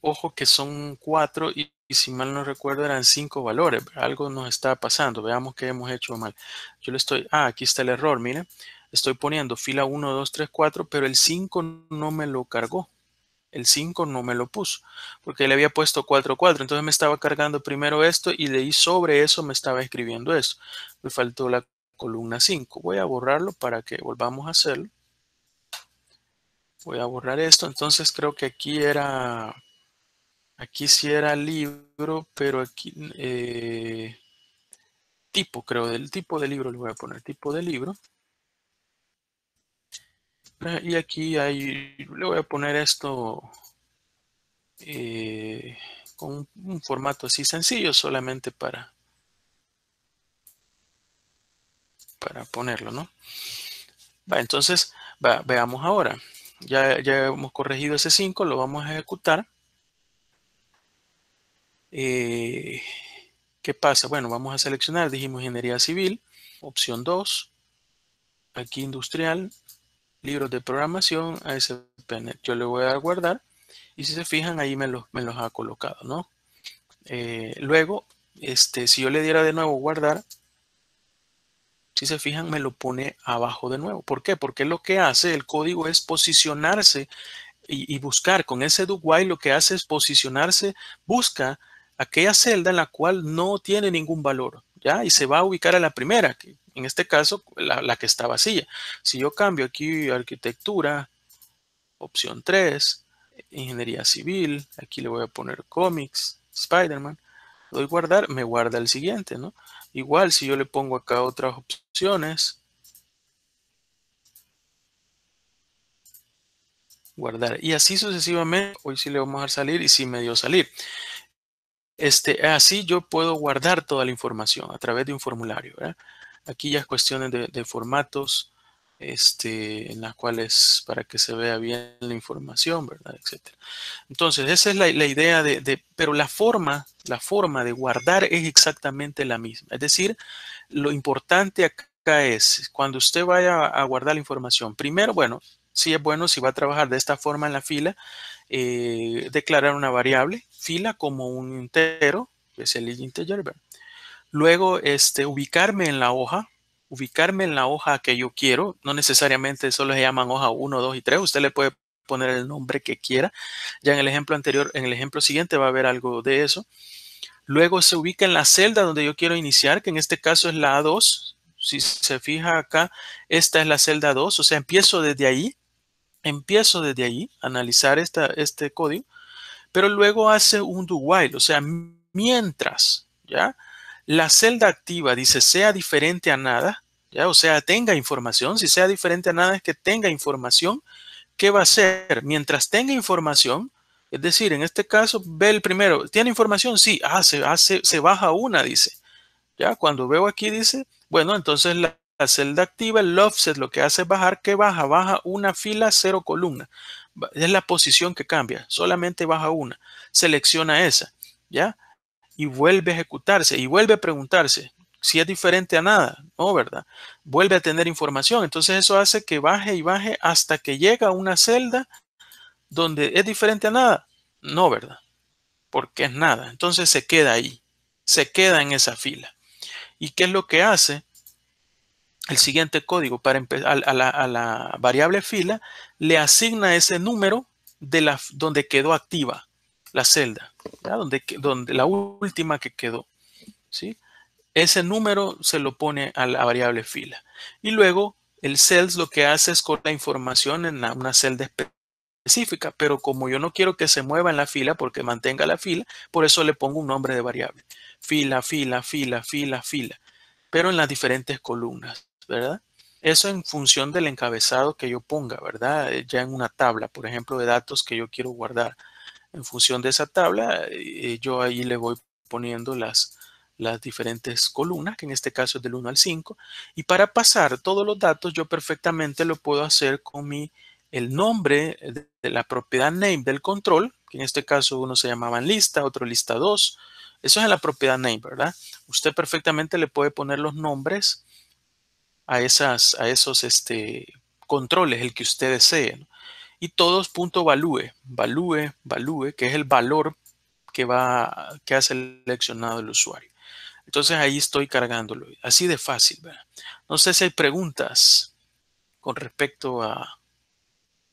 ojo que son 4 y si mal no recuerdo eran 5 valores. Algo nos está pasando. Veamos qué hemos hecho mal. Yo le estoy, aquí está el error, miren. Estoy poniendo fila 1, 2, 3, 4, pero el 5 no me lo cargó. El 5 no me lo puso, porque le había puesto 4, 4. Entonces me estaba cargando primero esto y de ahí sobre eso me estaba escribiendo esto. Me faltó la columna 5. Voy a borrarlo para que volvamos a hacerlo. Voy a borrar esto. Entonces creo que aquí sí era libro, pero aquí tipo, creo, del tipo de libro, le voy a poner tipo de libro. Y aquí le voy a poner esto con un formato así sencillo, solamente para ponerlo, ¿no? Va, entonces, veamos ahora. Ya hemos corregido ese 5, lo vamos a ejecutar. Eh, ¿Qué pasa? Bueno, vamos a seleccionar, dijimos ingeniería civil, opción 2, aquí industrial, libros de programación, ASP.NET. Yo le voy a dar guardar y si se fijan ahí me los ha colocado, ¿no? Luego, si yo le diera de nuevo guardar, si se fijan me lo pone abajo de nuevo. ¿Por qué? Porque lo que hace el código es posicionarse y buscar. Con ese do while lo que hace es posicionarse, busca aquella celda en la cual no tiene ningún valor, ¿ya? Y se va a ubicar a la primera, que en este caso la que está vacía. Si yo cambio aquí arquitectura, opción 3, ingeniería civil, aquí le voy a poner cómics, Spider-Man, doy guardar, me guarda el siguiente, ¿no? Igual si yo le pongo acá otras opciones, guardar, y así sucesivamente. Hoy sí le vamos a salir y sí me dio salir. Así yo puedo guardar toda la información a través de un formulario, ¿verdad? Aquí ya es cuestiones de formatos, en las cuales para que se vea bien la información, ¿verdad? Etcétera. Entonces, esa es la idea pero la forma de guardar es exactamente la misma. Es decir, lo importante acá es cuando usted vaya a guardar la información, primero, bueno, sí es bueno si va a trabajar de esta forma en la fila, declarar una variable fila como un entero, que es el integer, ¿verdad? Luego, ubicarme en la hoja que yo quiero. No necesariamente solo se llaman hoja 1, 2 y 3. Usted le puede poner el nombre que quiera. Ya en el ejemplo anterior, en el ejemplo siguiente va a haber algo de eso. Luego se ubica en la celda donde yo quiero iniciar, que en este caso es la A2. Si se fija acá, esta es la celda 2. O sea, empiezo desde ahí a analizar este código, pero luego hace un do while, o sea, mientras, ¿ya? La celda activa dice sea diferente a nada, ¿ya? O sea, tenga información. Si sea diferente a nada es que tenga información. ¿Qué va a hacer? Mientras tenga información, es decir, en este caso, ve el primero, ¿tiene información? Sí, se baja una, dice. Ya, cuando veo aquí dice, bueno, entonces la celda activa, el offset, lo que hace es bajar, ¿qué baja? Baja una fila, 0 columna. Es la posición que cambia, solamente baja una. Selecciona esa, ¿ya? Y vuelve a ejecutarse y vuelve a preguntarse si es diferente a nada, ¿no? ¿Verdad? Vuelve a tener información. Entonces eso hace que baje y baje hasta que llega a una celda donde es diferente a nada. No, ¿verdad? Porque es nada. Entonces se queda ahí, se queda en esa fila. ¿Y qué es lo que hace? El siguiente código para empezar a la variable fila le asigna ese número donde quedó activa la celda, ¿ya? Donde la última que quedó, ¿sí? Ese número se lo pone a la variable fila. Y luego el cells lo que hace es cortar la información en una celda específica, pero como yo no quiero que se mueva en la fila porque mantenga la fila, por eso le pongo un nombre de variable. Fila, fila, fila, fila, fila, pero en las diferentes columnas, ¿verdad? Eso en función del encabezado que yo ponga, ¿verdad? Ya en una tabla, por ejemplo, de datos que yo quiero guardar. En función de esa tabla, yo ahí le voy poniendo las diferentes columnas, que en este caso es del 1 al 5. Y para pasar todos los datos, yo perfectamente lo puedo hacer con el nombre de la propiedad name del control, que en este caso uno se llamaba lista, otro lista 2. Eso es en la propiedad name, ¿verdad? Usted perfectamente le puede poner los nombres a esos controles, el que usted desee, ¿no? Y todos punto value, que es el valor que ha seleccionado el usuario. Entonces ahí estoy cargándolo. Así de fácil, ¿verdad? No sé si hay preguntas con respecto a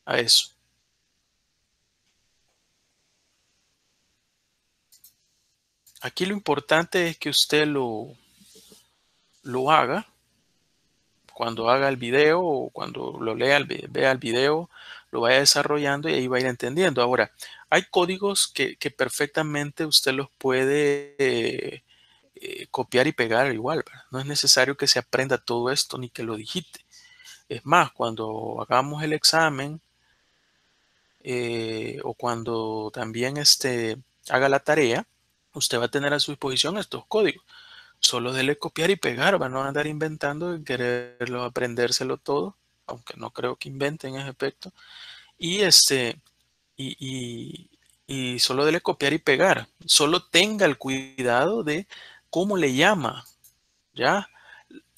eso. Aquí lo importante es que usted lo haga cuando haga el video o cuando lo vea el video, lo vaya desarrollando y ahí va a ir entendiendo. Ahora, hay códigos que perfectamente usted los puede copiar y pegar igual, ¿verdad? No es necesario que se aprenda todo esto ni que lo digite. Es más, cuando hagamos el examen o cuando también haga la tarea, usted va a tener a su disposición estos códigos. Solo dele copiar y pegar, van a andar inventando y quererlo aprendérselo todo, aunque no creo que inventen ese aspecto. Y y, y- y solo dele copiar y pegar. Solo tenga el cuidado de cómo le llama, ¿ya?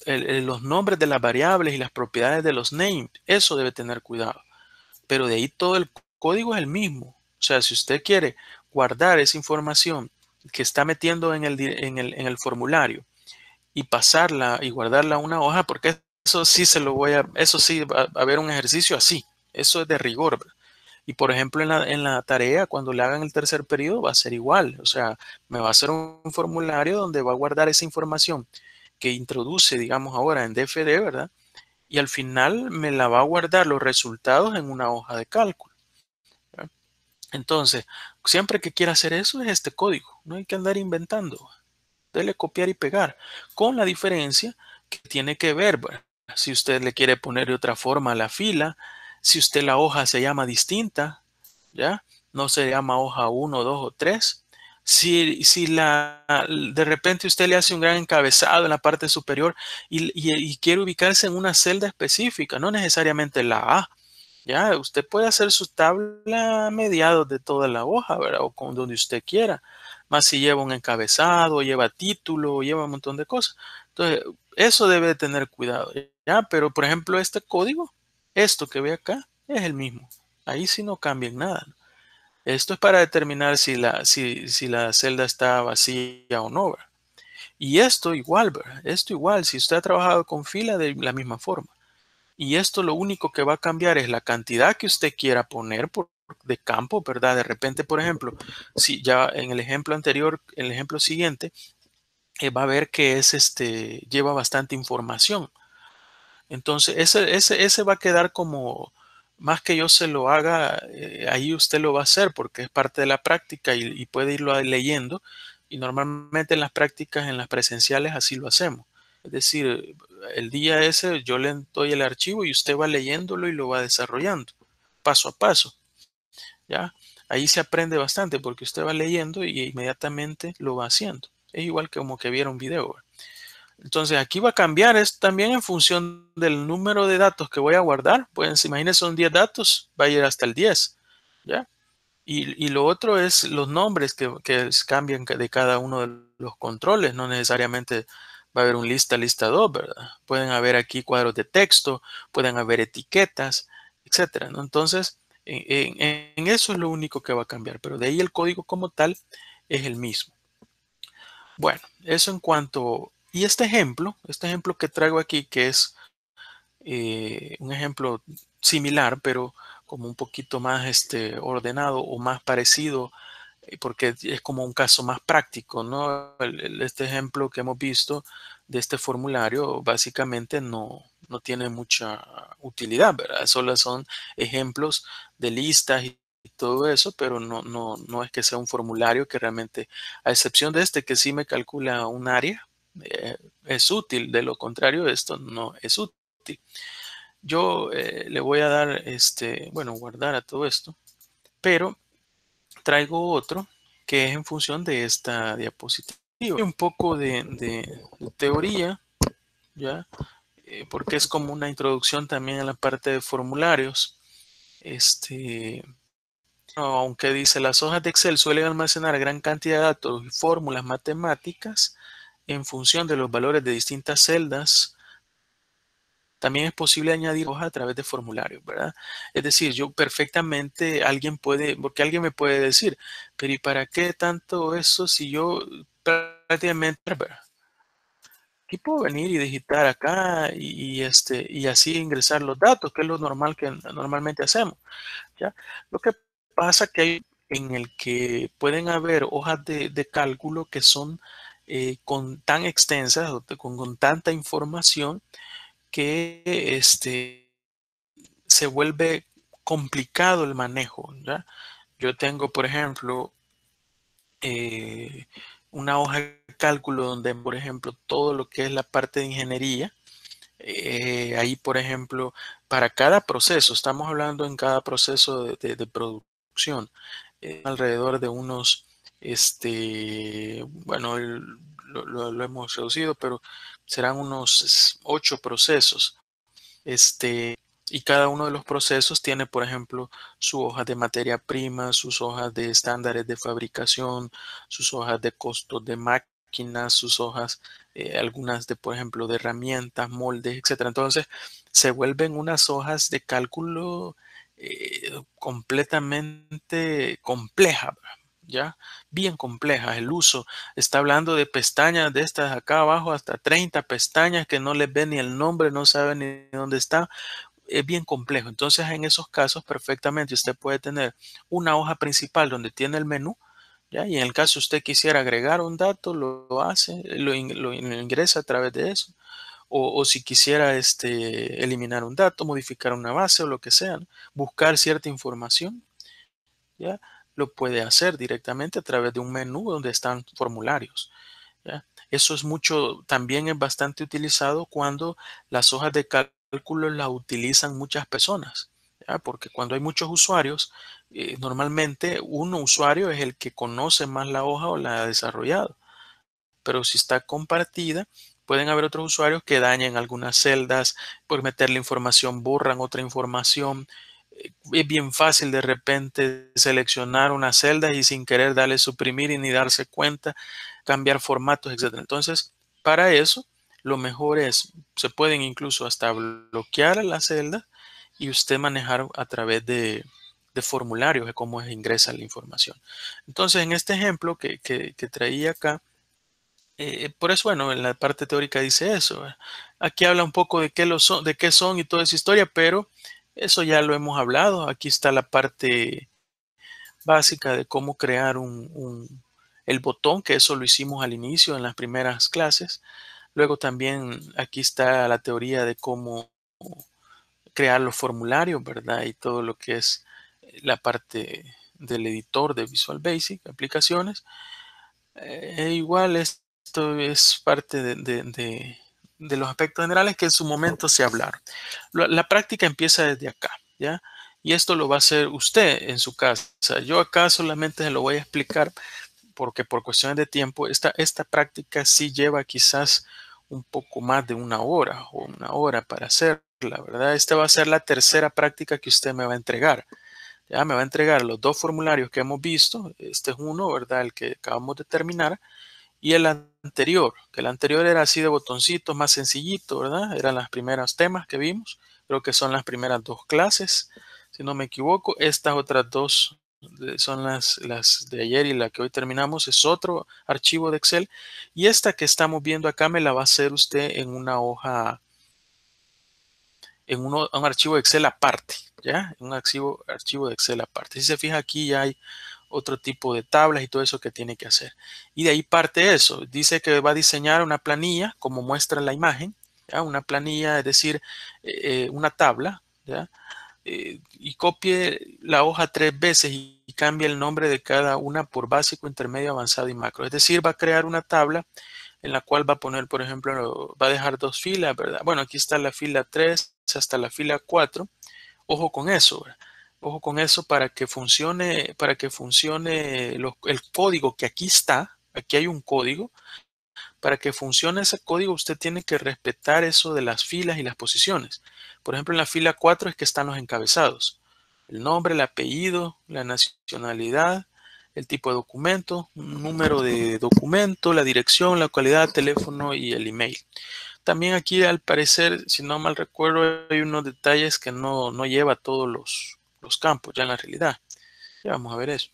Los nombres de las variables y las propiedades de los names, eso debe tener cuidado. Pero de ahí todo el código es el mismo. O sea, si usted quiere guardar esa información que está metiendo en el formulario y pasarla y guardarla a una hoja, porque eso sí eso sí va a haber un ejercicio así. Eso es de rigor, ¿verdad? Y por ejemplo, en la tarea, cuando le hagan el tercer periodo, va a ser igual. O sea, me va a hacer un formulario donde va a guardar esa información que introduce, digamos ahora, en DFD, ¿verdad? Y al final me la va a guardar los resultados en una hoja de cálculo, ¿verdad? Entonces, siempre que quiera hacer eso es este código. No hay que andar inventando. Dele copiar y pegar, con la diferencia que tiene que ver, ¿verdad? Si usted le quiere poner de otra forma a la fila, si usted la hoja se llama distinta, ¿ya? No se llama hoja uno, 2 o 3. Si de repente usted le hace un gran encabezado en la parte superior y quiere ubicarse en una celda específica, no necesariamente la A, ¿ya? Usted puede hacer su tabla a mediados de toda la hoja, ¿verdad? O con donde usted quiera. Más si lleva un encabezado, lleva título, lleva un montón de cosas. Entonces, eso debe de tener cuidado, ¿ya? Pero, por ejemplo, este código, esto que ve acá, es el mismo. Ahí sí no cambia en nada. Esto es para determinar si la celda está vacía o no, ¿verdad? Y esto igual, ¿verdad? Esto igual, si usted ha trabajado con fila de la misma forma. Y esto lo único que va a cambiar es la cantidad que usted quiera poner de campo, ¿verdad? De repente, por ejemplo, si ya en el ejemplo anterior, en el ejemplo siguiente, va a ver que lleva bastante información. Entonces, ese va a quedar como, más que yo se lo haga, ahí usted lo va a hacer porque es parte de la práctica y puede irlo leyendo. Y normalmente en las prácticas, en las presenciales, así lo hacemos. Es decir, el día ese yo le doy el archivo y usted va leyéndolo y lo va desarrollando paso a paso, ¿ya? Ahí se aprende bastante porque usted va leyendo y inmediatamente lo va haciendo. Es igual que como que viera un video. Entonces aquí va a cambiar, es también en función del número de datos que voy a guardar. Pues imagínense, son 10 datos, va a ir hasta el 10, ¿ya? Y lo otro es los nombres que cambian de cada uno de los controles. No necesariamente va a haber un lista 2, ¿verdad? Pueden haber aquí cuadros de texto, pueden haber etiquetas, etcétera, ¿no? Entonces, en eso es lo único que va a cambiar, pero de ahí el código como tal es el mismo. Bueno, eso en cuanto. Y este ejemplo que traigo aquí, que es un ejemplo similar, pero como un poquito más ordenado o más parecido, porque es como un caso más práctico, ¿no? Este ejemplo que hemos visto de este formulario básicamente no tiene mucha utilidad, ¿verdad? Solo son ejemplos de listas y todo eso, pero no es que sea un formulario que realmente, a excepción de este que sí me calcula un área, es útil. De lo contrario, esto no es útil. Yo le voy a dar, bueno, guardar a todo esto, pero traigo otro que es en función de esta diapositiva. Un poco de teoría, ¿ya? Porque es como una introducción también a la parte de formularios. Aunque dice, las hojas de Excel suelen almacenar gran cantidad de datos y fórmulas matemáticas en función de los valores de distintas celdas. También es posible añadir hojas a través de formularios, ¿verdad? Es decir, yo perfectamente, porque alguien me puede decir, pero ¿y para qué tanto eso si yo prácticamente, ¿verdad? Aquí puedo venir y digitar acá y así ingresar los datos, que es lo normal que normalmente hacemos, ¿ya? Lo que pasa que hay en el que pueden haber hojas de cálculo que son con tan extensas o con tanta información que se vuelve complicado el manejo, ¿ya? Yo tengo, por ejemplo, una hoja de cálculo donde, por ejemplo, todo lo que es la parte de ingeniería, ahí, por ejemplo, para cada proceso, estamos hablando en cada proceso de producción, alrededor de unos, bueno, lo hemos reducido, pero serán unos 8 procesos. Y cada uno de los procesos tiene, por ejemplo, su hoja de materia prima, sus hojas de estándares de fabricación, sus hojas de costos de máquinas, sus hojas, algunas de, por ejemplo, de herramientas, moldes, etcétera. Entonces, se vuelven unas hojas de cálculo completamente complejas, ¿ya? Bien complejas. El uso está hablando de pestañas de estas acá abajo, hasta 30 pestañas que no les ve ni el nombre, no sabe ni dónde está. Es bien complejo. Entonces, en esos casos, perfectamente usted puede tener una hoja principal donde tiene el menú, ¿ya? Y en el caso usted quisiera agregar un dato, lo hace, lo ingresa a través de eso. O si quisiera eliminar un dato, modificar una base o lo que sea, ¿no? Buscar cierta información, ¿ya? Lo puede hacer directamente a través de un menú donde están formularios. ¿Ya? Eso es mucho, también es bastante utilizado cuando las hojas de cálculo las utilizan muchas personas, ¿ya? Porque cuando hay muchos usuarios, normalmente un usuario es el que conoce más la hoja o la ha desarrollado, pero si está compartida, pueden haber otros usuarios que dañen algunas celdas, por meterle información, borran otra información. Es bien fácil de repente seleccionar una celda y sin querer darle suprimir y ni darse cuenta, cambiar formatos, etcétera. Entonces, para eso, lo mejor es, se pueden incluso hasta bloquear a la celda y usted manejar a través de formularios de cómo ingresa la información. Entonces, en este ejemplo que traía acá, por eso, bueno, en la parte teórica dice eso. Aquí habla un poco de qué, son, de qué son y toda esa historia, pero eso ya lo hemos hablado. Aquí está la parte básica de cómo crear el botón, que eso lo hicimos al inicio en las primeras clases. Luego también aquí está la teoría de cómo crear los formularios, ¿verdad? Y todo lo que es la parte del editor de Visual Basic, aplicaciones. Igual esto es parte de los aspectos generales que en su momento se hablaron. La práctica empieza desde acá, ¿ya? Y esto lo va a hacer usted en su casa. Yo acá solamente se lo voy a explicar porque por cuestiones de tiempo, esta práctica sí lleva quizás un poco más de una hora para hacerla, ¿verdad? Esta va a ser la tercera práctica que usted me va a entregar. Ya me va a entregar los dos formularios que hemos visto. Este es uno, ¿verdad? El que acabamos de terminar. Y el anterior, que el anterior era así de botoncitos, más sencillito, ¿verdad? Eran las primeras temas que vimos. Creo que son las primeras dos clases, si no me equivoco. Estas otras dos son las de ayer y la que hoy terminamos es otro archivo de Excel. Y esta que estamos viendo acá me la va a hacer usted en una hoja, un archivo de Excel aparte, ¿ya? Un archivo de Excel aparte. Si se fija aquí ya hay otro tipo de tablas y todo eso que tiene que hacer. Y de ahí parte eso. Dice que va a diseñar una planilla, como muestra la imagen, ¿ya? Una planilla, es decir, una tabla, ¿ya? Y copie la hoja 3 veces y cambie el nombre de cada una por básico, intermedio, avanzado y macro. Es decir, va a crear una tabla en la cual va a poner, por ejemplo, va a dejar dos filas, ¿verdad? Bueno, aquí está la fila 3 hasta la fila 4. Ojo con eso, ¿verdad? Ojo con eso para que funcione el código que aquí está. Aquí hay un código. Para que funcione ese código, usted tiene que respetar eso de las filas y las posiciones. Por ejemplo, en la fila 4 es que están los encabezados. El nombre, el apellido, la nacionalidad, el tipo de documento, un número de documento, la dirección, la localidad, teléfono y el email. También aquí, al parecer, si no mal recuerdo, hay unos detalles que no lleva todos los campos ya en la realidad. Ya vamos a ver eso.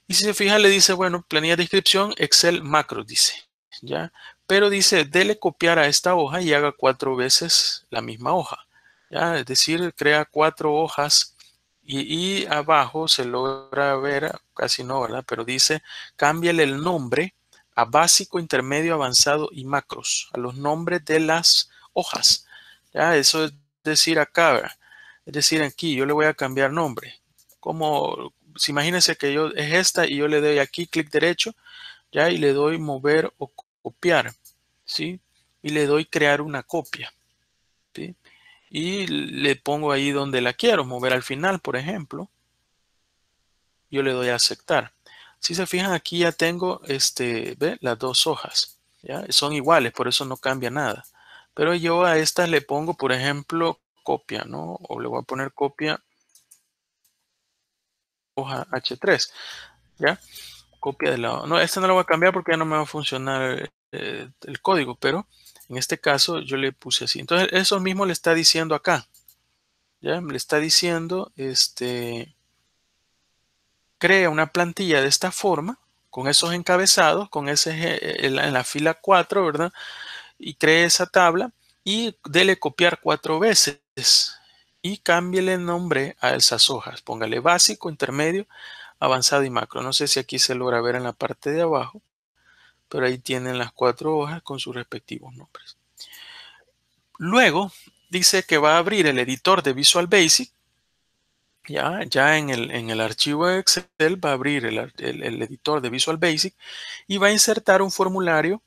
Y si se fija, le dice, bueno, planilla de descripción, Excel macros, dice, ¿ya? Pero dice, dele copiar a esta hoja y haga 4 veces la misma hoja, ¿ya? Es decir, crea 4 hojas y abajo se logra ver, casi no, ¿verdad? Pero dice, cámbiale el nombre a básico, intermedio, avanzado y macros, a los nombres de las hojas, ¿ya? Eso es decir acá, ¿verdad? Es decir, aquí yo le voy a cambiar nombre. Como, si imagínense que yo es esta y yo le doy aquí clic derecho, ¿ya? Y le doy mover o copiar, ¿sí? Y le doy crear una copia, ¿sí? Y le pongo ahí donde la quiero, mover al final, por ejemplo. Yo le doy a aceptar. Si se fijan, aquí ya tengo ¿ve? Las dos hojas, ¿ya? Son iguales, por eso no cambia nada. Pero yo a estas le pongo, por ejemplo, copia, ¿no? O le voy a poner copia hoja H3, ¿ya? Copia de la... No, esta no la voy a cambiar porque ya no me va a funcionar el código, pero en este caso yo le puse así. Entonces, eso mismo le está diciendo acá, ¿ya? Le está diciendo, crea una plantilla de esta forma, con esos encabezados, con ese en la fila 4, ¿verdad? Y cree esa tabla y dele copiar 4 veces y cámbiele el nombre a esas hojas. Póngale básico, intermedio, avanzado y macro. No sé si aquí se logra ver en la parte de abajo, pero ahí tienen las 4 hojas con sus respectivos nombres. Luego dice que va a abrir el editor de Visual Basic. Ya en el archivo de Excel va a abrir el editor de Visual Basic y va a insertar un formulario,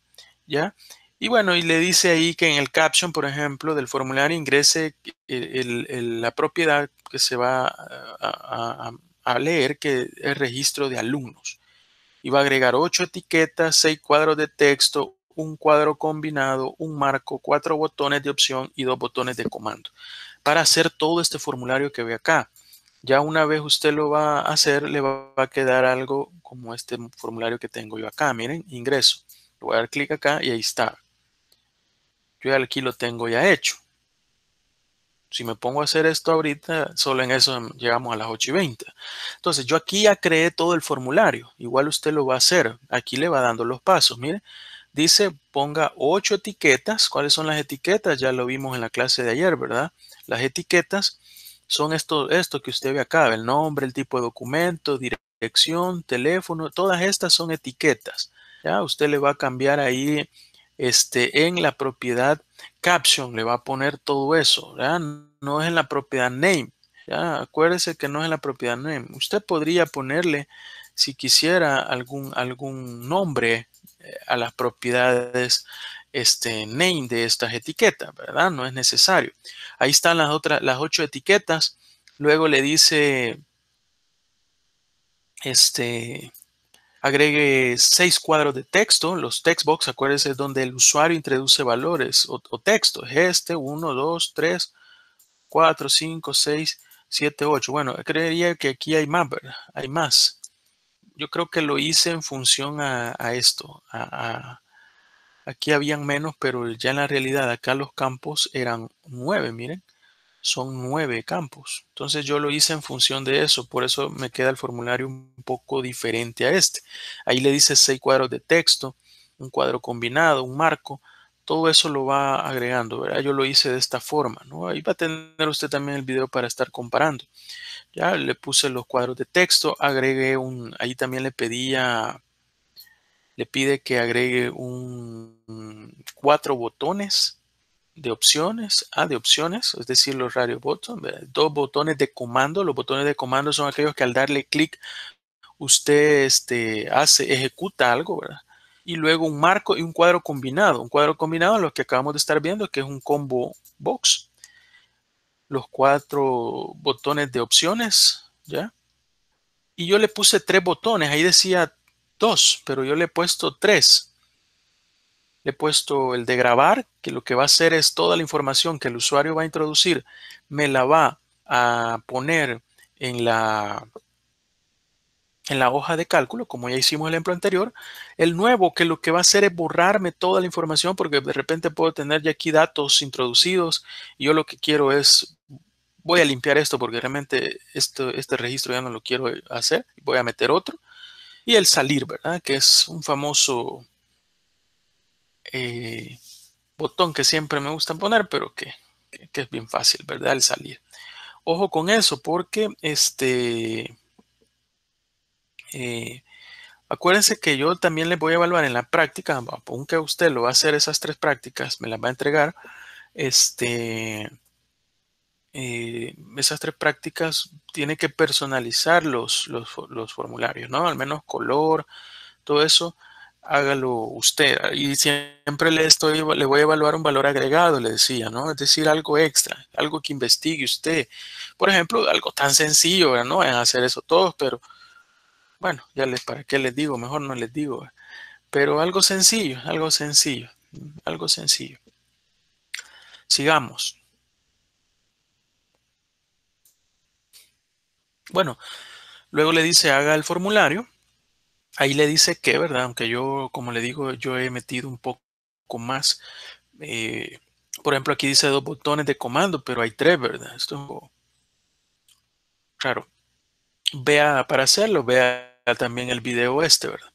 ¿ya? Y bueno, y le dice ahí que en el caption, por ejemplo, del formulario ingrese la propiedad que se va a leer, que es registro de alumnos. Y va a agregar 8 etiquetas, 6 cuadros de texto, un cuadro combinado, un marco, 4 botones de opción y 2 botones de comando para hacer todo este formulario que ve acá. Ya una vez usted lo va a hacer, le va a quedar algo como este formulario que tengo yo acá. Miren, ingreso. Le voy a dar clic acá y ahí está. Yo ya aquí lo tengo ya hecho. Si me pongo a hacer esto ahorita, solo en eso llegamos a las 8:20. Entonces, yo aquí ya creé todo el formulario. Igual usted lo va a hacer. Aquí le va dando los pasos. Mire, dice ponga 8 etiquetas. ¿Cuáles son las etiquetas? Ya lo vimos en la clase de ayer, ¿verdad? Las etiquetas son esto que usted ve acá, el nombre, el tipo de documento, dirección, teléfono, todas estas son etiquetas. Ya, usted le va a cambiar ahí en la propiedad caption, le va a poner todo eso, ¿ya? No es en la propiedad name. Ya, acuérdese que no es en la propiedad name. Usted podría ponerle, si quisiera, algún nombre a las propiedades name de estas etiquetas, ¿verdad? No es necesario. Ahí están las 8 etiquetas. Luego le dice, agregue 6 cuadros de texto. Los text box, acuérdese, es donde el usuario introduce valores o texto. Es 1, 2, 3, 4, 5, 6, 7, 8. Bueno, creería que aquí hay más, ¿verdad? Hay más. Yo creo que lo hice en función a esto. Aquí habían menos, pero ya en la realidad acá los campos eran 9, miren. Son 9 campos. Entonces yo lo hice en función de eso. Por eso me queda el formulario un poco diferente a este. Ahí le dice 6 cuadros de texto, un cuadro combinado, un marco. Todo eso lo va agregando, ¿verdad? Yo lo hice de esta forma, ¿no? Ahí va a tener usted también el video para estar comparando. Ya le puse los cuadros de texto, agregué ahí también le pide que agregue 4 botones de opciones, es decir, los radio buttons, 2 botones de comando. Los botones de comando son aquellos que al darle clic usted ejecuta algo, ¿verdad? Y luego un marco y un cuadro combinado. Un cuadro combinado, lo que acabamos de estar viendo, que es un combo box. Los 4 botones de opciones, ¿ya? Y yo le puse 3 botones, ahí decía 2, pero yo le he puesto 3. Le he puesto el de grabar, que lo que va a hacer es toda la información que el usuario va a introducir, me la va a poner en la hoja de cálculo, como ya hicimos el ejemplo anterior. El nuevo, que lo que va a hacer es borrarme toda la información, porque de repente puedo tener ya aquí datos introducidos y yo lo que quiero es, voy a limpiar esto porque realmente este registro ya no lo quiero hacer, voy a meter otro. Y el salir, ¿verdad? Que es un famoso eh, botón que siempre me gusta poner, pero que es bien fácil, ¿verdad? El salir. Ojo con eso, porque eh, acuérdense que yo también les voy a evaluar en la práctica, aunque usted lo va a hacer esas 3 prácticas, me las va a entregar, esas 3 prácticas tiene que personalizar los formularios, ¿no? Al menos color, todo eso. hágalo usted. Y siempre le voy a evaluar un valor agregado, le decía, ¿no? Es decir, algo extra, algo que investigue usted. Por ejemplo, algo tan sencillo, ¿verdad? No van a hacer eso todos, pero bueno, ¿para qué les digo? Mejor no les digo. ¿Verdad? Pero algo sencillo, algo sencillo, algo sencillo. Sigamos. Bueno, luego le dice haga el formulario. Ahí le dice que, ¿verdad? Aunque yo, como le digo, yo he metido un poco más. eh, por ejemplo, aquí dice 2 botones de comando, pero hay 3, ¿verdad? Esto, claro. Vea para hacerlo, vea también el video este, ¿verdad?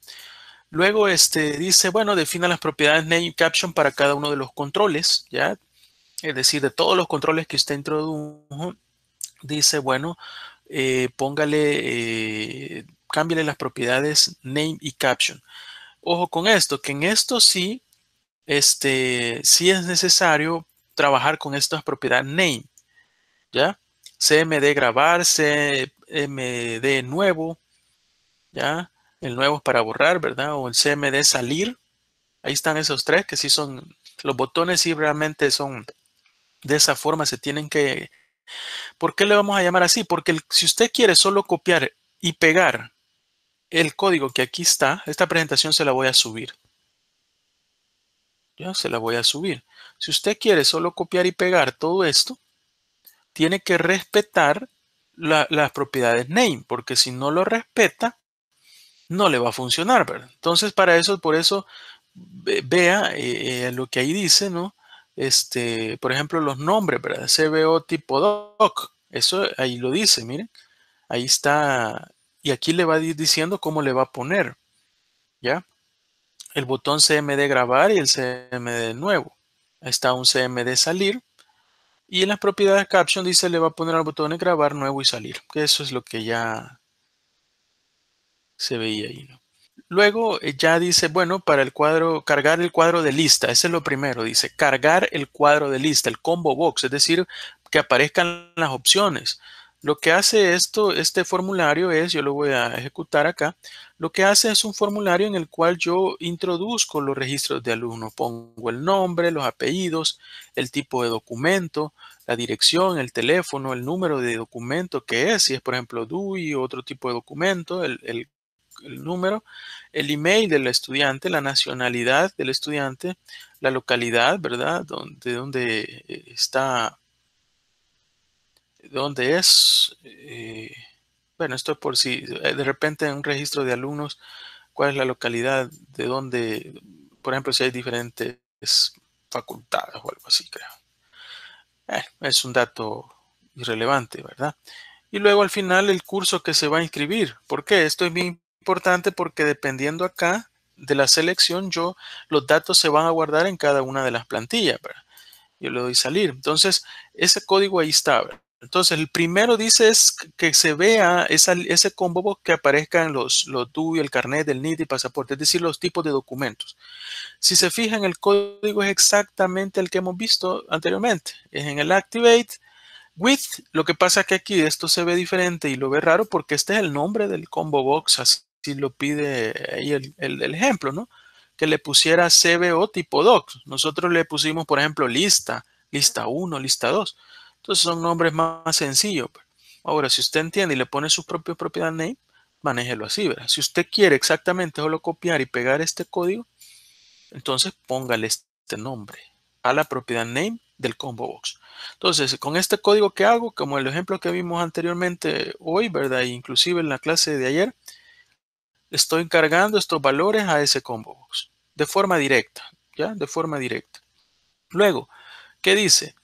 Luego dice, bueno, defina las propiedades name y caption para cada uno de los controles, ¿ya? Es decir, de todos los controles que usted introdujo, dice, bueno, cámbiale las propiedades name y caption. Ojo con esto, que en esto sí, sí es necesario trabajar con estas propiedades name, ¿ya? CMD grabar, CMD nuevo, ¿ya? El nuevo es para borrar, ¿verdad? O el CMD salir. Ahí están esos tres que sí son, los botones sí realmente son de esa forma, se tienen que... ¿Por qué le vamos a llamar así? Porque si usted quiere solo copiar y pegar el código que aquí está, esta presentación se la voy a subir. Ya se la voy a subir. Si usted quiere solo copiar y pegar todo esto, tiene que respetar las propiedades name, porque si no lo respeta, no le va a funcionar, ¿verdad? Entonces, para eso, por eso, vea lo que ahí dice, ¿no? Por ejemplo, los nombres, ¿verdad? CBO tipo doc. Eso ahí lo dice, miren. Ahí está. Y aquí le va a ir diciendo cómo le va a poner, ¿ya? El botón CMD grabar y el CMD nuevo. Ahí está un CMD salir. Y en las propiedades caption dice le va a poner al botón de grabar nuevo y salir. Que eso es lo que ya se veía ahí, ¿no? Luego ya dice, bueno, para el cuadro, cargar el cuadro de lista. Ese es lo primero. Dice cargar el cuadro de lista, el combo box, es decir, que aparezcan las opciones. Lo que hace este formulario es, yo lo voy a ejecutar acá, lo que hace es un formulario en el cual yo introduzco los registros de alumno. Pongo el nombre, los apellidos, el tipo de documento, la dirección, el teléfono, el número de documento que es, si es por ejemplo DUI o otro tipo de documento, el número, el email del estudiante, la nacionalidad del estudiante, la localidad, ¿verdad? Donde está, dónde es. Bueno, esto es por si de repente en un registro de alumnos, cuál es la localidad de donde, por ejemplo, si hay diferentes facultades o algo así, creo. Es un dato irrelevante, ¿verdad? Y luego al final el curso que se va a inscribir. ¿Por qué? Esto es bien importante porque dependiendo acá de la selección, los datos se van a guardar en cada una de las plantillas, ¿verdad? Yo le doy salir. Entonces, ese código ahí está, ¿verdad? Entonces, el primero dice es que se vea ese combo que aparezca en los DUI, el carnet, el NID y pasaporte, es decir, los tipos de documentos. Si se fijan, el código es exactamente el que hemos visto anteriormente. Es en el Activate with. Lo que pasa es que aquí esto se ve diferente y lo ve raro porque este es el nombre del combo box, así lo pide ahí el ejemplo, ¿no? Que le pusiera CBO tipo doc. Nosotros le pusimos, por ejemplo, lista 1, lista 2. Entonces son nombres más sencillos. Ahora, si usted entiende y le pone su propio propiedad name, manéjelo así, ¿verdad? Si usted quiere exactamente solo copiar y pegar este código, entonces póngale este nombre a la propiedad name del combo box. Entonces, con este código que hago, como el ejemplo que vimos anteriormente hoy, ¿verdad? Inclusive en la clase de ayer, estoy cargando estos valores a ese combo box de forma directa, ¿ya? De forma directa. Luego, ¿qué dice?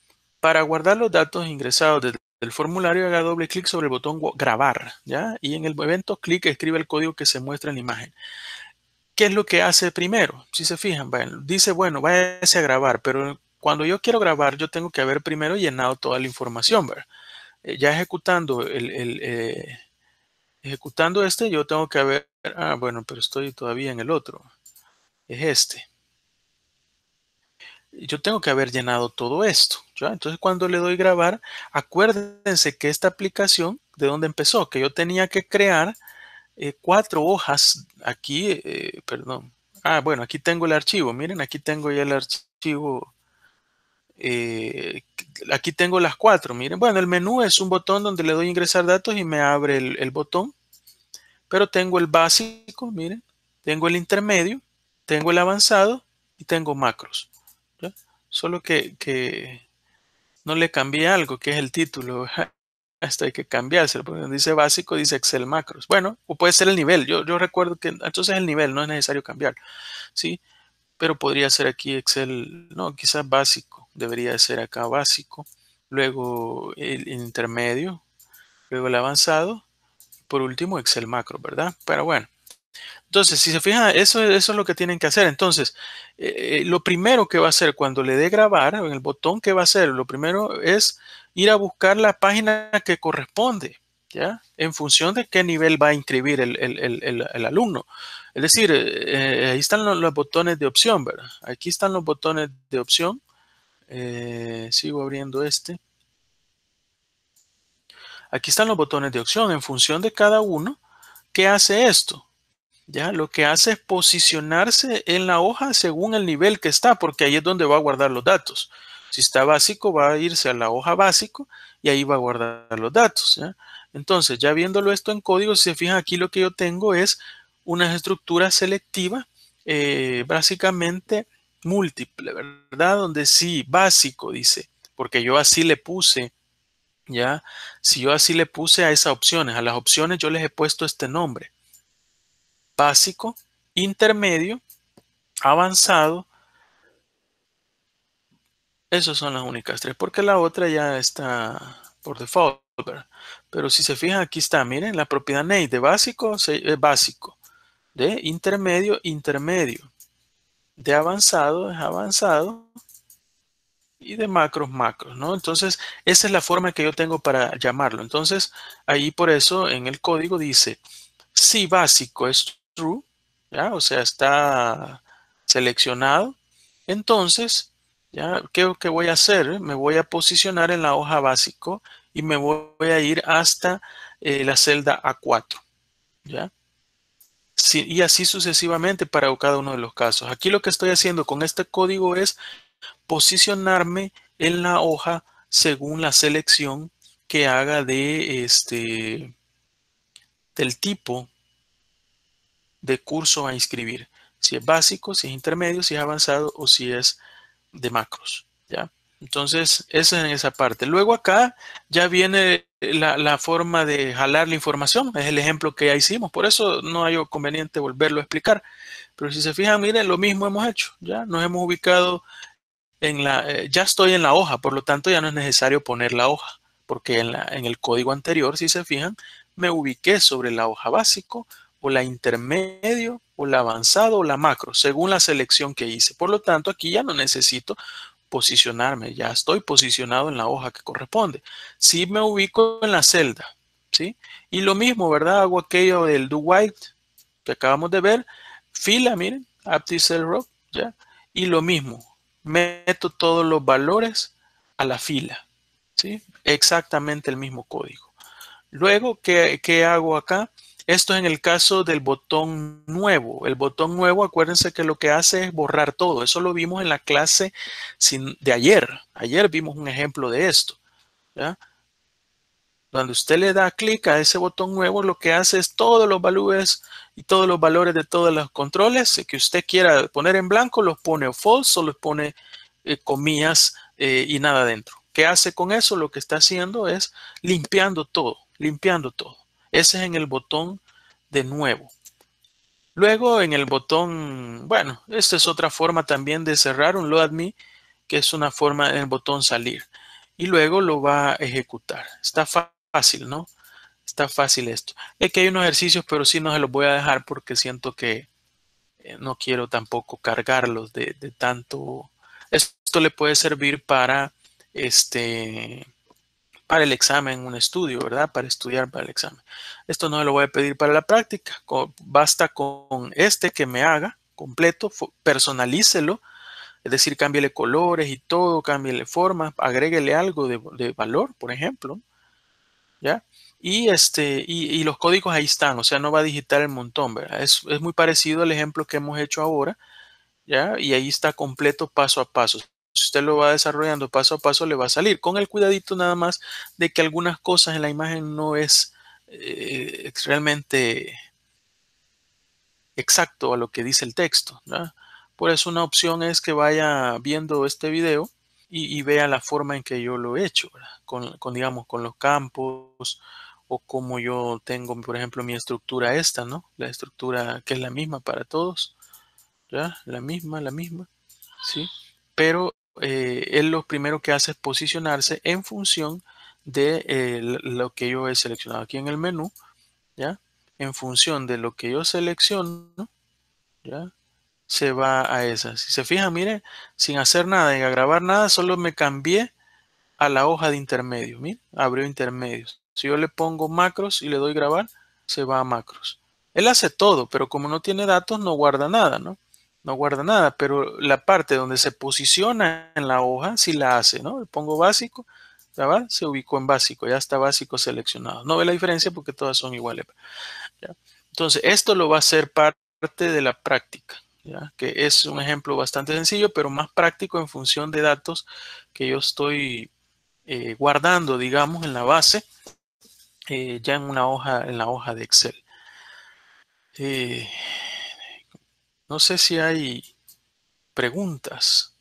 Para guardar los datos ingresados desde el formulario, haga doble clic sobre el botón grabar, ¿ya? Y en el evento clic escribe el código que se muestra en la imagen. ¿Qué es lo que hace primero? Si se fijan, bueno, dice, bueno, váyase a grabar, pero cuando yo quiero grabar, yo tengo que haber primero llenado toda la información, ¿verdad? Ya ejecutando ejecutando yo tengo que haber, bueno, pero estoy todavía en el otro, es este. Yo tengo que haber llenado todo esto, ¿ya? Entonces, cuando le doy grabar, acuérdense que esta aplicación, ¿de dónde empezó? Que yo tenía que crear 4 hojas aquí, perdón. Bueno, aquí tengo el archivo. Miren, aquí tengo ya el archivo. eh, Aquí tengo las cuatro. Miren, bueno, el menú es un botón donde le doy ingresar datos y me abre el botón. Pero tengo el básico, miren. Tengo el intermedio, tengo el avanzado y tengo macros. ¿Ya? Solo que no le cambié algo, que es el título. Esto hay que cambiárselo, porque donde dice básico, dice Excel macros. Bueno, o puede ser el nivel. Yo recuerdo que entonces el nivel no es necesario cambiar, ¿sí? Pero podría ser aquí Excel, no, quizás básico. Debería de ser acá básico. Luego el intermedio, luego el avanzado. Por último, Excel macro, ¿verdad? Pero bueno. Entonces, si se fijan, eso es lo que tienen que hacer. Entonces, lo primero que va a hacer cuando le dé grabar, en el botón que va a hacer, lo primero es ir a buscar la página que corresponde, ¿ya? En función de qué nivel va a inscribir el alumno. Es decir, ahí están los botones de opción, ¿verdad? Aquí están los botones de opción. Sigo abriendo este. Aquí están los botones de opción. En función de cada uno, ¿qué hace esto? Ya, lo que hace es posicionarse en la hoja según el nivel que está, porque ahí es donde va a guardar los datos. Si está básico, va a irse a la hoja básico y ahí va a guardar los datos. ¿Ya? Entonces, ya viéndolo esto en código, si se fijan aquí lo que yo tengo es una estructura selectiva, básicamente múltiple, ¿verdad? Donde sí, básico, dice, porque yo así le puse, ¿ya? Si yo así le puse a esas opciones, a las opciones yo les he puesto este nombre básico, intermedio, avanzado. Esas son las únicas tres, porque la otra ya está por default, ¿verdad? Pero si se fijan, aquí está, miren, la propiedad name de básico es básico, de intermedio, intermedio, de avanzado es avanzado y de macros, macros, ¿no? Entonces, esa es la forma que yo tengo para llamarlo. Entonces, ahí por eso en el código dice, si básico es true, ¿ya? O sea, está seleccionado. Entonces, ¿ya? ¿Qué voy a hacer? Me voy a posicionar en la hoja básico y me voy a ir hasta la celda A4, ¿ya? Sí, y así sucesivamente para cada uno de los casos. Aquí lo que estoy haciendo con este código es posicionarme en la hoja según la selección que haga de del tipo de curso a inscribir. Si es básico, si es intermedio, si es avanzado o si es de macros. ¿Ya? Entonces, esa es en esa parte. Luego acá ya viene la forma de jalar la información. Es el ejemplo que ya hicimos. Por eso no hay conveniente volverlo a explicar. Pero si se fijan, miren, lo mismo hemos hecho. Ya nos hemos ubicado ya estoy en la hoja, por lo tanto ya no es necesario poner la hoja, porque en el código anterior, si se fijan, me ubiqué sobre la hoja básico o la intermedio o la avanzado o la macro, según la selección que hice. Por lo tanto, aquí ya no necesito posicionarme, ya estoy posicionado en la hoja que corresponde. Si me ubico en la celda, ¿sí? Y lo mismo, ¿verdad? Hago aquello del do while que acabamos de ver, fila, miren, Apti Cell Row, ¿ya? Y lo mismo, meto todos los valores a la fila, ¿sí? Exactamente el mismo código. Luego, ¿qué hago acá? Esto es en el caso del botón nuevo. El botón nuevo, acuérdense que lo que hace es borrar todo. Eso lo vimos en la clase de ayer. Ayer vimos un ejemplo de esto, ¿ya? Cuando usted le da clic a ese botón nuevo, lo que hace es todos los valores y todos los valores de todos los controles que usted quiera poner en blanco, los pone o false o los pone comillas y nada dentro. ¿Qué hace con eso? Lo que está haciendo es limpiando todo, limpiando todo. Ese es en el botón de nuevo. Luego en el botón, bueno, esta es otra forma también de cerrar un load me, que es una forma en el botón salir. Y luego lo va a ejecutar. Está fácil, ¿no? Está fácil esto. Es que hay unos ejercicios, pero sí no se los voy a dejar porque siento que no quiero tampoco cargarlos de tanto. Esto le puede servir este, para el examen, un estudio, ¿verdad? Para estudiar para el examen. Esto no lo voy a pedir para la práctica. Basta con este que me haga completo, personalícelo, es decir, cámbiale colores y todo, cámbiale forma, agréguele algo de valor, por ejemplo. ¿ya? Y los códigos ahí están, o sea, no va a digitar el montón, ¿verdad? Es muy parecido al ejemplo que hemos hecho ahora, ¿ya? Y ahí está completo paso a paso. Si usted lo va desarrollando paso a paso, le va a salir, con el cuidadito nada más de que algunas cosas en la imagen no es realmente exacto a lo que dice el texto, ¿verdad? Por eso una opción es que vaya viendo este video y vea la forma en que yo lo he hecho, ¿verdad? Digamos, con los campos o como yo tengo, por ejemplo, mi estructura esta, ¿no? La estructura que es la misma para todos, ¿ya? La misma, ¿sí? Pero él lo primero que hace es posicionarse en función de lo que yo he seleccionado aquí en el menú, ¿ya? En función de lo que yo selecciono, ¿ya? Se va a esa. Si se fijan, mire, sin hacer nada, en grabar nada, solo me cambié a la hoja de intermedio. Mire, abrió intermedios. Si yo le pongo macros y le doy grabar, se va a macros. Él hace todo, pero como no tiene datos, no guarda nada, ¿no? No guarda nada, pero la parte donde se posiciona en la hoja, sí la hace, ¿no? Le pongo básico, grabar, se ubicó en básico, ya está básico seleccionado. No ve la diferencia porque todas son iguales. ¿Ya? Entonces, esto lo va a ser parte de la práctica, ¿ya? Que es un ejemplo bastante sencillo, pero más práctico en función de datos que yo estoy guardando, digamos, en la base, ya en la hoja de Excel. Eh, no sé si hay preguntas.